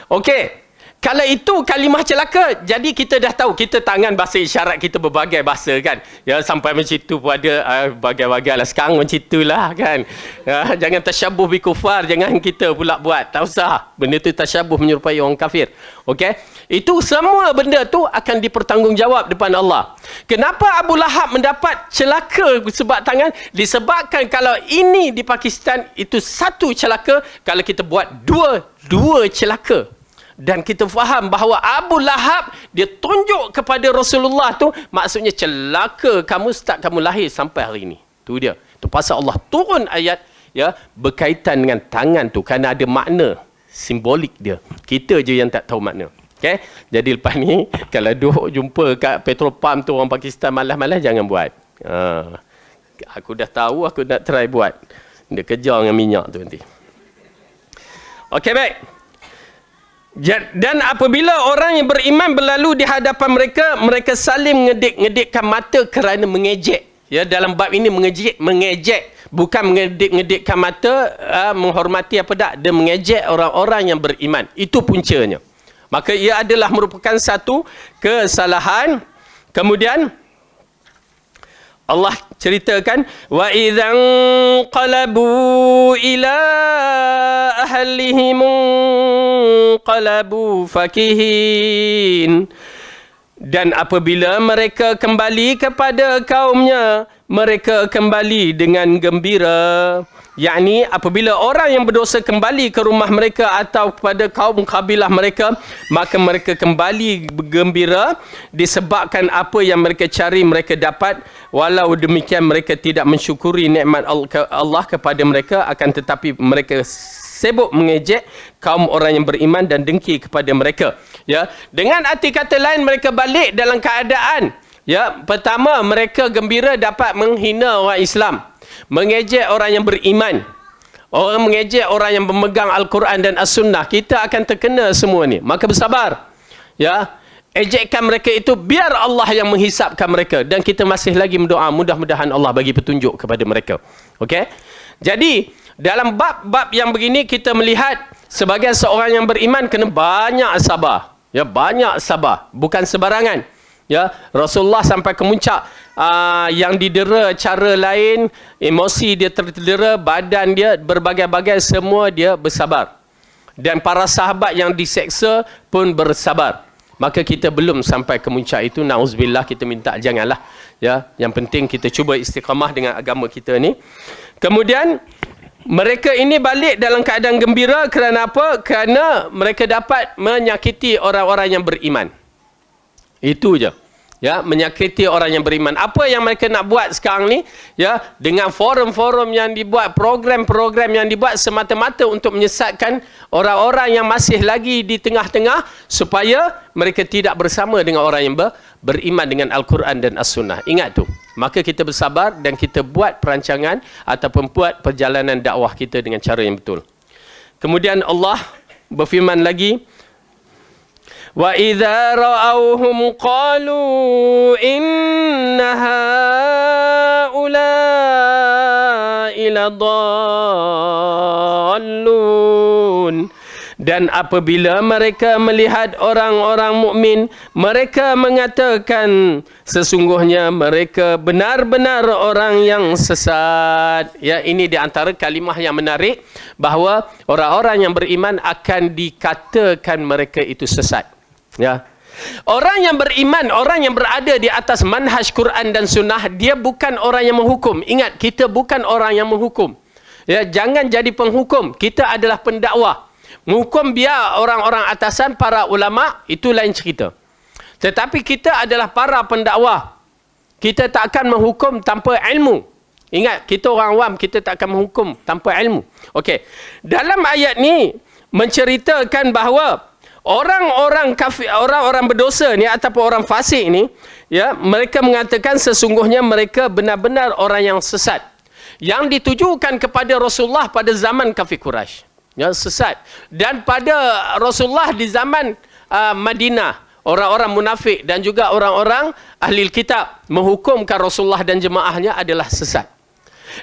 Speaker 1: Okey. Kalau itu kalimah celaka, jadi kita dah tahu, kita tangan bahasa isyarat kita berbagai bahasa kan. Ya, sampai macam tu pun ada bagai-bagai lah. Sekarang macam itulah kan. Ya, jangan tasyabuh bi kufar, jangan kita pula buat. Tak usah. Benda tu tasyabuh menyerupai orang kafir. Okey? Itu semua benda tu akan dipertanggungjawab depan Allah. Kenapa Abu Lahab mendapat celaka sebab tangan? Disebabkan kalau ini di Pakistan, itu satu celaka. Kalau kita buat dua celaka. Dan kita faham bahawa Abu Lahab dia tunjuk kepada Rasulullah tu maksudnya celaka kamu start kamu lahir sampai hari ini. Tu dia. Tu pasal Allah turun ayat ya berkaitan dengan tangan tu kerana ada makna simbolik dia. Kita je yang tak tahu makna. Okey. Jadi lepas ni kalau duduk jumpa kat Petropam tu orang Pakistan malas-malas jangan buat. Aku dah tahu, aku nak try buat. Dia kejar dengan minyak tu nanti. Okey, baik. Dan apabila orang yang beriman berlalu di hadapan mereka, mereka saling ngedek-ngedekkan mata kerana mengejek. Ya, dalam bab ini mengejek. Bukan mengedek-ngedekkan mata, menghormati apa tak. Dia mengejek orang-orang yang beriman. Itu puncanya. Maka ia adalah merupakan satu kesalahan. Kemudian Allah ceritakan wa idzan qalabu ila ahlihim qalabu fakihin. Dan apabila mereka kembali kepada kaumnya, mereka kembali dengan gembira. Yakni apabila orang yang berdosa kembali ke rumah mereka atau kepada kaum kabilah mereka, maka mereka kembali bergembira disebabkan apa yang mereka cari mereka dapat. Walau demikian mereka tidak mensyukuri nikmat Allah kepada mereka, akan tetapi mereka sibuk mengejek kaum orang yang beriman dan dengki kepada mereka. Ya, dengan arti kata lain mereka balik dalam keadaan ya, pertama mereka gembira dapat menghina orang Islam, mengejek orang yang beriman, orang mengejek orang yang memegang Al-Quran dan As-Sunnah. Kita akan terkena semua ni. Maka bersabar. Ya, ejekan mereka itu biar Allah yang menghisapkan mereka. Dan kita masih lagi mendoa mudah-mudahan Allah bagi petunjuk kepada mereka. Okey? Jadi dalam bab-bab yang begini kita melihat sebagai seorang yang beriman kena banyak sabar. Ya, banyak sabar. Bukan sebarangan. Ya, Rasulullah sampai ke muncak yang didera cara lain, emosi dia terdera, badan dia berbagai-bagai, semua dia bersabar. Dan para sahabat yang diseksa pun bersabar. Maka kita belum sampai ke muncak itu, na'uzubillah, kita minta janganlah. Ya, yang penting kita cuba istiqamah dengan agama kita ni. Kemudian mereka ini balik dalam keadaan gembira kerana apa? Kerana mereka dapat menyakiti orang-orang yang beriman. Itu je. Ya, menyakiti orang yang beriman. Apa yang mereka nak buat sekarang ni? Ya, dengan forum-forum yang dibuat, program-program yang dibuat semata-mata untuk menyesatkan orang-orang yang masih lagi di tengah-tengah supaya mereka tidak bersama dengan orang yang beriman dengan Al-Quran dan As-Sunnah. Ingat tu. Maka kita bersabar dan kita buat perancangan ataupun buat perjalanan dakwah kita dengan cara yang betul. Kemudian Allah berfirman lagi, wa idza ra'awhum qalu inna haula'i ladallun. Dan apabila mereka melihat orang-orang mukmin, mereka mengatakan sesungguhnya mereka benar-benar orang yang sesat. Ya, ini di antara kalimah yang menarik, bahawa orang-orang yang beriman akan dikatakan mereka itu sesat. Ya. Orang yang beriman, orang yang berada di atas manhaj Quran dan Sunnah, dia bukan orang yang menghukum. Ingat, kita bukan orang yang menghukum. Ya, jangan jadi penghukum. Kita adalah pendakwah. Menghukum biar orang-orang atasan, para ulama, itu lain cerita. Tetapi kita adalah para pendakwah. Kita tak akan menghukum tanpa ilmu. Ingat, kita orang awam, kita tak akan menghukum tanpa ilmu. Okey. Dalam ayat ni menceritakan bahawa orang-orang kafir, orang-orang berdosa ni ataupun orang fasik ni, ya, mereka mengatakan sesungguhnya mereka benar-benar orang yang sesat. Yang ditujukan kepada Rasulullah pada zaman kafir Quraisy. Ya, sesat. Dan pada Rasulullah di zaman Madinah, orang-orang munafik dan juga orang-orang ahli kitab menghukumkan Rasulullah dan jemaahnya adalah sesat.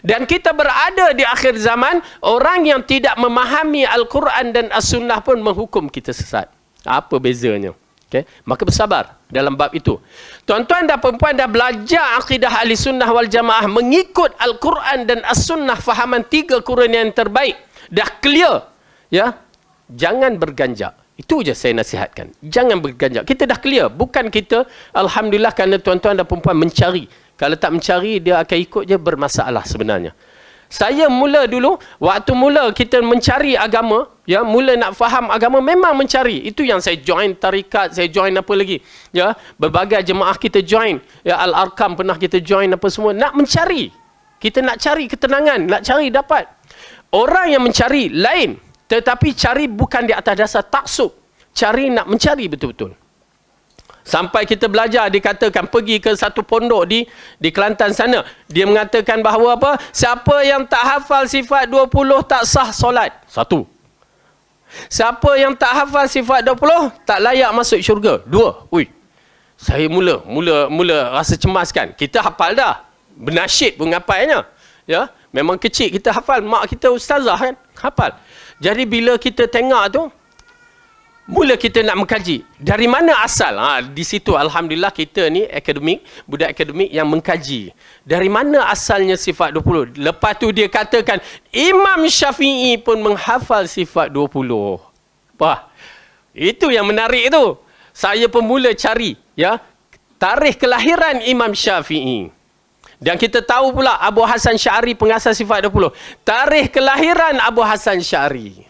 Speaker 1: Dan kita berada di akhir zaman, orang yang tidak memahami Al-Quran dan As-Sunnah pun menghukum kita sesat. Apa bezanya? Okay? Maka bersabar dalam bab itu. Tuan-tuan dan perempuan dah belajar akidah ahli sunnah wal jamaah mengikut Al-Quran dan As-Sunnah, fahaman 3 kurun yang terbaik. Dah clear, ya, jangan berganjak. Itu je saya nasihatkan, jangan berganjak. Kita dah clear, bukan kita, alhamdulillah, kerana tuan-tuan dan perempuan mencari. Kalau tak mencari, dia akan ikut je, bermasalah sebenarnya. Saya mula dulu, waktu mula kita mencari agama, ya, mula nak faham agama, memang mencari. Itu yang saya join tarikat, saya join apa lagi, ya, berbagai jemaah kita join, ya, Al-Arkam pernah kita join, apa semua, nak mencari. Kita nak cari ketenangan, nak cari dapat. Orang yang mencari lain, tetapi cari bukan di atas dasar taksub. Cari nak mencari betul-betul. Sampai kita belajar, dikatakan pergi ke satu pondok di Kelantan sana. Dia mengatakan bahawa apa? Siapa yang tak hafal sifat 20 tak sah solat. Satu. Siapa yang tak hafal sifat 20 tak layak masuk syurga. Dua. Ui. Saya mula rasa cemas kan. Kita hafal dah. Bernasyid pun ngapalnya. Ya. Memang kecil kita hafal. Mak kita ustazah kan. Hafal. Jadi bila kita tengok tu, mula kita nak mengkaji. Dari mana asal? Di situ alhamdulillah kita ni akademik, budak akademik yang mengkaji. Dari mana asalnya sifat 20? Lepas tu dia katakan Imam Syafi'i pun menghafal sifat 20. Wah, itu yang menarik tu. Saya pun mula cari, ya, tarikh kelahiran Imam Syafi'i. Dan kita tahu pula Abu Hasan Sy'ari pengasas sifat 20. Tarikh kelahiran Abu Hasan Sy'ari.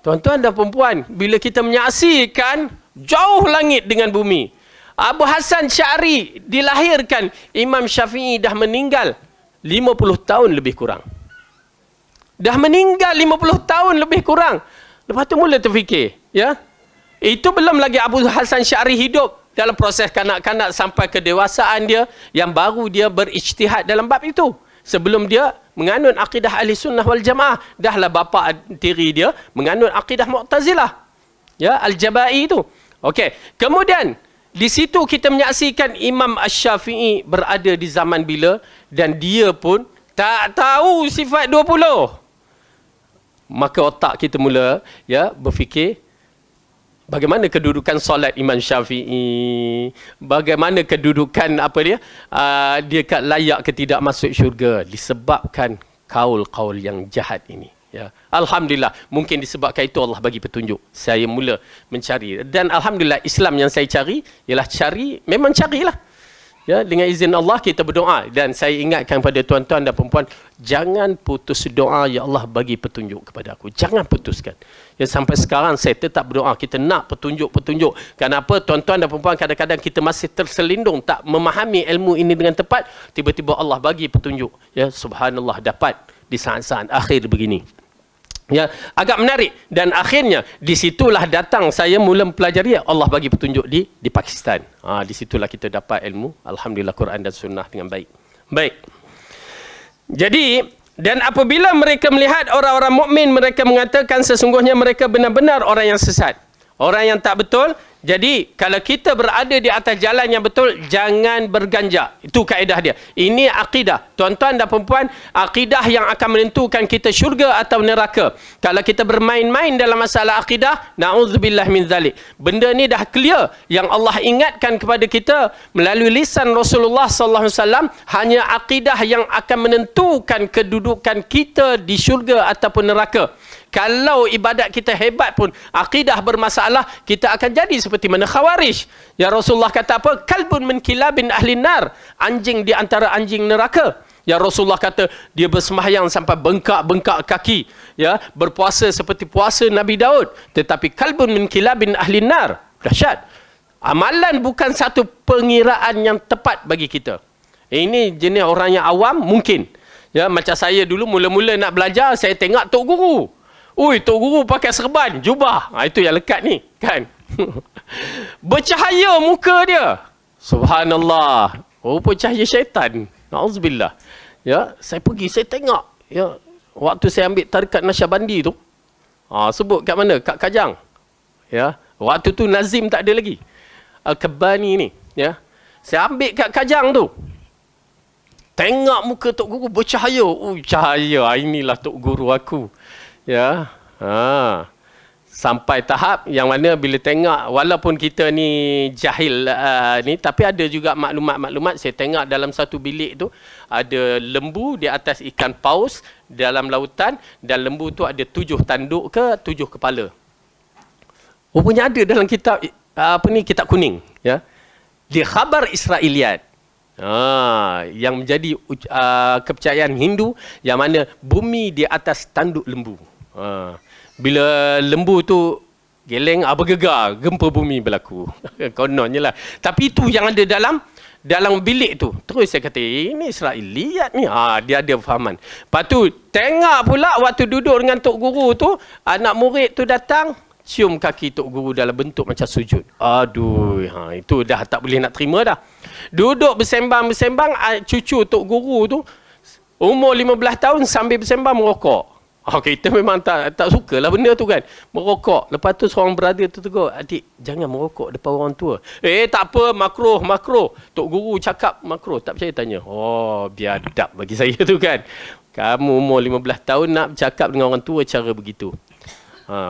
Speaker 1: Tuan-tuan dan perempuan, bila kita menyaksikan jauh langit dengan bumi. Abu Hasan Sy'ari dilahirkan, Imam Syafi'i dah meninggal 50 tahun lebih kurang. Dah meninggal 50 tahun lebih kurang. Lepas tu mula terfikir, ya. Itu belum lagi Abu Hasan Sy'ari hidup dalam proses kanak-kanak sampai kedewasaan dia, yang baru dia berijtihad dalam bab itu. Sebelum dia menganut akidah ahli sunnah wal jamaah, dahlah bapa tiri dia menganut akidah Mu'tazilah, ya, Al-Jabai itu. Okey, kemudian di situ kita menyaksikan Imam Asy-Syafi'i berada di zaman bila, dan dia pun tak tahu sifat 20. Maka otak kita mula, ya, berfikir, bagaimana kedudukan solat Imam Syafi'i? Bagaimana kedudukan apa dia? Dia layak ke tidak masuk syurga disebabkan kaul-kaul yang jahat ini. Ya. Alhamdulillah, mungkin disebabkan itu Allah bagi petunjuk. Saya mula mencari, dan alhamdulillah Islam yang saya cari ialah memang carilah. Ya, dengan izin Allah kita berdoa, dan saya ingatkan pada tuan-tuan dan perempuan, jangan putus doa, ya Allah bagi petunjuk kepada aku. Jangan putuskan. Ya, sampai sekarang saya tetap berdoa, kita nak petunjuk. Kenapa tuan-tuan dan perempuan, kadang-kadang kita masih terselindung, tak memahami ilmu ini dengan tepat, tiba-tiba Allah bagi petunjuk. Ya, subhanallah, dapat di saat-saat akhir begini. Ya, agak menarik. Dan akhirnya disitulah datang saya mula mempelajari, Allah bagi petunjuk di Pakistan. Disitulah kita dapat ilmu alhamdulillah Quran dan Sunnah dengan baik. Baik. Jadi, dan apabila mereka melihat orang-orang mukmin, mereka mengatakan sesungguhnya mereka benar-benar orang yang sesat, orang yang tak betul. Jadi kalau kita berada di atas jalan yang betul, jangan berganjak. Itu kaedah dia. Ini akidah. Tuan-tuan dan perempuan, akidah yang akan menentukan kita syurga atau neraka. Kalau kita bermain-main dalam masalah akidah, na'udzubillah min zalik. Benda ni dah clear. Yang Allah ingatkan kepada kita melalui lisan Rasulullah SAW, hanya akidah yang akan menentukan kedudukan kita di syurga ataupun neraka. Kalau ibadat kita hebat pun, akidah bermasalah, kita akan jadi seperti mana Khawarij. Ya Rasulullah kata apa? Kalbun min kilabin ahli nar. Anjing di antara anjing neraka. Ya Rasulullah kata dia bersembahyang sampai bengkak-bengkak kaki. Ya, berpuasa seperti puasa Nabi Daud. Tetapi kalbun min kilabin ahli nar. Dahsyat. Amalan bukan satu pengiraan yang tepat bagi kita. Ini jenis orang yang awam mungkin. Ya, macam saya dulu mula-mula nak belajar, saya tengok Tok Guru. Ui, Tok Guru pakai serban, jubah. Itu yang lekat ni, kan? Bercahaya muka dia. Subhanallah. Rupa cahaya syaitan. Na'udzubillah. Ya, saya pergi, saya tengok. Ya, waktu saya ambil tarikat Nasyabandi tu. Sebut kat mana? Kat Kajang. Ya, waktu tu Nazim tak ada lagi. Al-Kabani ni, ya. Saya ambil kat Kajang tu. Tengok muka Tok Guru bercahaya. Cahaya. Inilah Tok Guru aku. Ya, sampai tahap yang mana bila tengok, walaupun kita ni jahil ni, tapi ada juga maklumat-maklumat. Saya tengok dalam satu bilik tu ada lembu di atas ikan paus dalam lautan, dan lembu tu ada 7 tanduk ke 7 kepala. Rupanya ada dalam kitab kitab kuning, ya. Di khabar Israiliyat. Yang menjadi kepercayaan Hindu, yang mana bumi di atas tanduk lembu. Bila lembu tu geleng, bergegar, gempa bumi berlaku. Kononnya lah. Tapi itu yang ada dalam bilik tu. Terus saya kata, ini Israiliyat ni. Dia ada fahaman. Lepas tu tengok pula waktu duduk dengan Tok Guru tu, anak murid tu datang, cium kaki Tok Guru dalam bentuk macam sujud. Aduh, itu dah tak boleh nak terima dah. Duduk bersembang-bersembang, cucu Tok Guru tu umur 15 tahun sambil bersembang merokok. Kita memang tak sukalah benda tu kan, merokok. Lepas tu seorang brother tu tegur, adik jangan merokok depan orang tua. Tak apa, makruh. Tok Guru cakap makruh, tak percaya tanya. Biadab bagi saya tu kan. Kamu umur 15 tahun nak bercakap dengan orang tua cara begitu.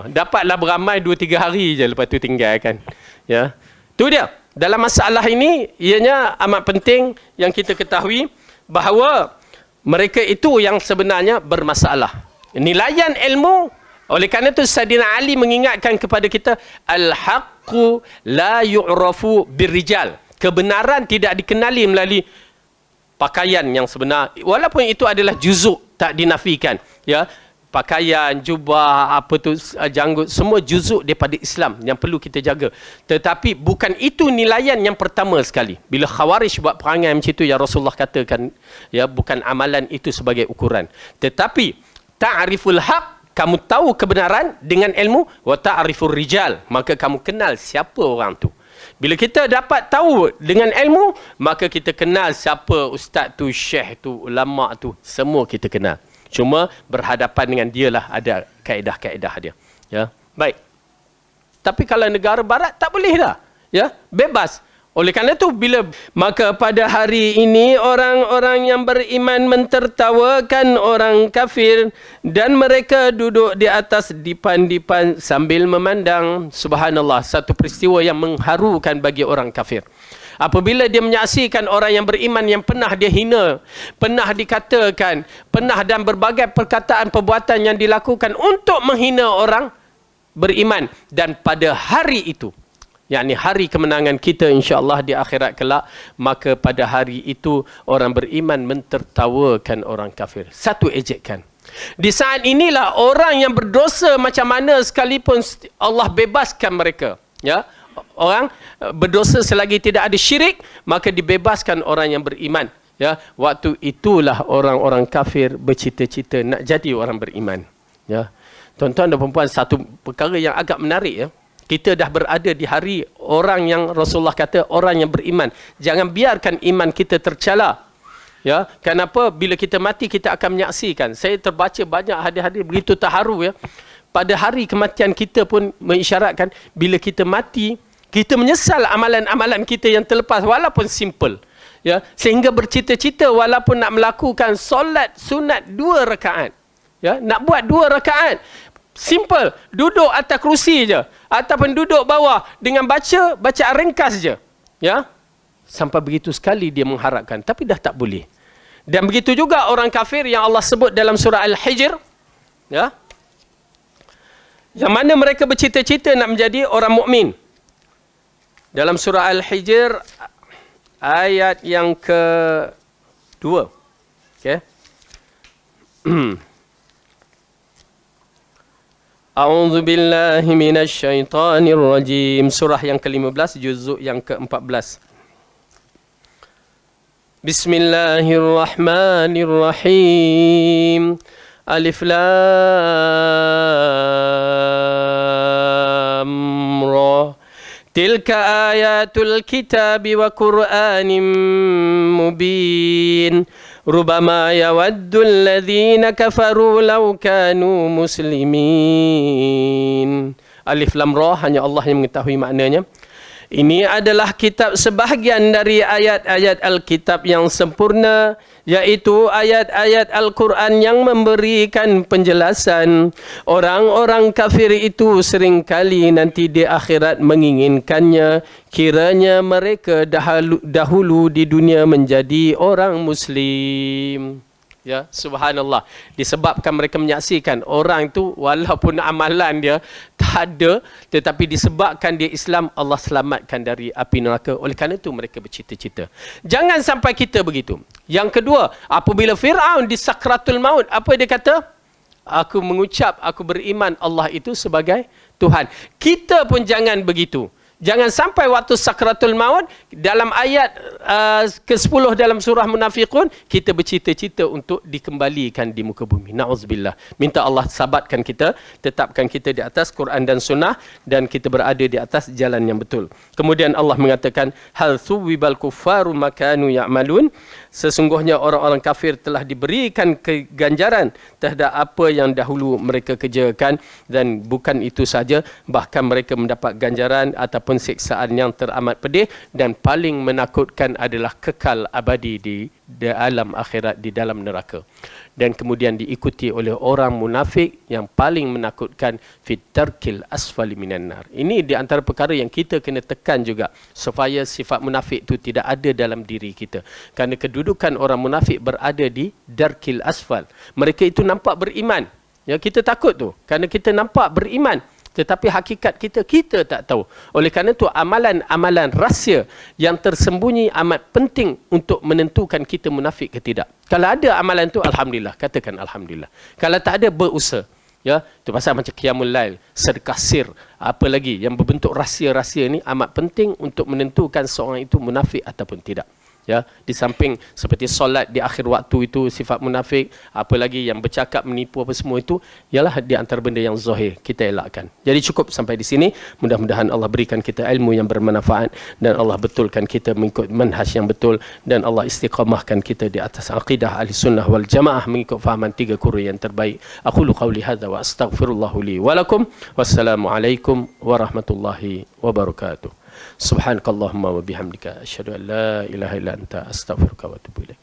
Speaker 1: Dapatlah beramai 2-3 hari je, lepas tu tinggal kan. Ya, tu dia. Dalam masalah ini, ianya amat penting yang kita ketahui bahawa mereka itu yang sebenarnya bermasalah. Nilaian ilmu. Oleh kerana itu Sayyidina Ali mengingatkan kepada kita, al-haqqu la yu'rafu birrijal. Kebenaran tidak dikenali melalui pakaian yang sebenar. Walaupun itu adalah juzuk, tak dinafikan. Ya, pakaian, jubah, janggut, semua juzuk daripada Islam yang perlu kita jaga. Tetapi bukan itu nilaian yang pertama sekali. Bila Khawarij buat perangai macam itu, ya Rasulullah katakan, ya, bukan amalan itu sebagai ukuran. Tetapi ta'riful haq, kamu tahu kebenaran dengan ilmu, wa ta'rifur rijal, maka kamu kenal siapa orang tu. Bila kita dapat tahu dengan ilmu, maka kita kenal siapa ustaz tu, syekh tu, ulama tu, semua kita kenal. Cuma berhadapan dengan dia lah ada kaedah-kaedah dia. Ya, baik. Tapi kalau negara barat tak boleh dah. Ya, bebas. Oleh kerana itu, maka pada hari ini orang-orang yang beriman mentertawakan orang kafir, dan mereka duduk di atas dipan-dipan sambil memandang. Subhanallah, satu peristiwa yang mengharukan bagi orang kafir. Apabila dia menyaksikan orang yang beriman yang pernah dia hina, pernah dikatakan, pernah dan berbagai perkataan perbuatan yang dilakukan untuk menghina orang beriman. Dan pada hari itu, yakni hari kemenangan kita insya-Allah di akhirat kelak, maka pada hari itu orang beriman mentertawakan orang kafir. Satu ejekan. Di saat inilah orang yang berdosa macam mana sekalipun Allah bebaskan mereka. Ya, orang berdosa selagi tidak ada syirik, maka dibebaskan orang yang beriman. Ya, waktu itulah orang-orang kafir bercita-cita nak jadi orang beriman. Ya. Tuan-tuan dan perempuan, satu perkara yang agak menarik ya. Kita dah berada di hari orang yang Rasulullah kata orang yang beriman. Jangan biarkan iman kita tercela. Ya, kenapa? Bila kita mati kita akan menyaksikan. Saya terbaca banyak hadis-hadis begitu terharu ya. Pada hari kematian kita pun mengisyaratkan bila kita mati, kita menyesal amalan-amalan kita yang terlepas walaupun simple. Ya, sehingga bercita-cita walaupun nak melakukan solat sunat 2 rakaat. Ya, nak buat 2 rakaat. Simple, duduk atas kerusi je ataupun duduk bawah dengan bacaan ringkas je. Ya. Sampai begitu sekali dia mengharapkan, tapi dah tak boleh. Dan begitu juga orang kafir yang Allah sebut dalam surah Al-Hijr, ya. Yang mana mereka bercita-cita nak menjadi orang mukmin. Dalam surah Al-Hijr ayat yang ke-2. Okey. A'udzu billahi minasy syaithanir rajim. Surah yang ke-15, juzuk yang ke-14. Bismillahirrahmanirrahim. Alif lam ra. Tilka ayatul kitabi wa Qur'anim mubin. Rubama yawaddu alladhina kafaru law kanu muslimin. Alif lam ra, hanya Allah yang mengetahui maknanya. Ini adalah kitab sebahagian dari ayat-ayat Alkitab yang sempurna, yaitu ayat-ayat Al-Quran yang memberikan penjelasan. Orang-orang kafir itu seringkali nanti di akhirat menginginkannya, kiranya mereka dahulu di dunia menjadi orang Muslim. Ya, subhanallah. Disebabkan mereka menyaksikan orang itu walaupun amalan dia tak ada, tetapi disebabkan dia Islam, Allah selamatkan dari api neraka. Oleh kerana itu mereka bercita-cita. Jangan sampai kita begitu. Yang kedua, apabila Fir'aun di sakratul maut, apa dia kata? Aku mengucap, aku beriman Allah itu sebagai Tuhan. Kita pun jangan begitu. Jangan sampai waktu sakratul maut, dalam ayat ke-10 dalam surah Munafiqun, kita bercita-cita untuk dikembalikan di muka bumi. Na'udzubillah. Minta Allah sabatkan kita, tetapkan kita di atas Quran dan Sunnah, dan kita berada di atas jalan yang betul. Kemudian Allah mengatakan, hal thuwibal kuffaru makanu ya'malun. Sesungguhnya orang-orang kafir telah diberikan keganjaran terhadap apa yang dahulu mereka kerjakan, dan bukan itu saja, bahkan mereka mendapat ganjaran ataupun siksaan yang teramat pedih, dan paling menakutkan adalah kekal abadi di alam akhirat, di dalam neraka. Dan kemudian diikuti oleh orang munafik yang paling menakutkan, fitarkil asfali minan nar. Ini di antara perkara yang kita kena tekan juga, supaya sifat munafik itu tidak ada dalam diri kita. Kerana kedudukan orang munafik berada di darkil asfal. Mereka itu nampak beriman. Ya, kita takut tu kerana kita nampak beriman, tetapi hakikat kita tak tahu. Oleh kerana itu amalan-amalan rahsia yang tersembunyi amat penting untuk menentukan kita munafik ke tidak. Kalau ada amalan tu, alhamdulillah, katakan alhamdulillah. Kalau tak ada, berusaha. Ya, itu pasal macam qiyamul lail, sedekah sir, apa lagi yang berbentuk rahsia-rahsia ni amat penting untuk menentukan seorang itu munafik ataupun tidak. Ya, di samping seperti solat di akhir waktu itu sifat munafik, apa lagi yang bercakap menipu apa semua itu, ialah di antara benda yang zahir, kita elakkan. Jadi cukup sampai di sini. Mudah-mudahan Allah berikan kita ilmu yang bermanfaat, dan Allah betulkan kita mengikut manhaj yang betul, dan Allah istiqamahkan kita di atas aqidah ahli sunnah wal jamaah mengikut fahaman 3 guru yang terbaik. Aqulu qawli hadza wa astaghfirullahu li wa lakum. Wassalamualaikum warahmatullahi wabarakatuh. Subhanakallahumma wa bihamdika asyhadu an la ilaha illa anta astaghfiruka wa atubu ilaik.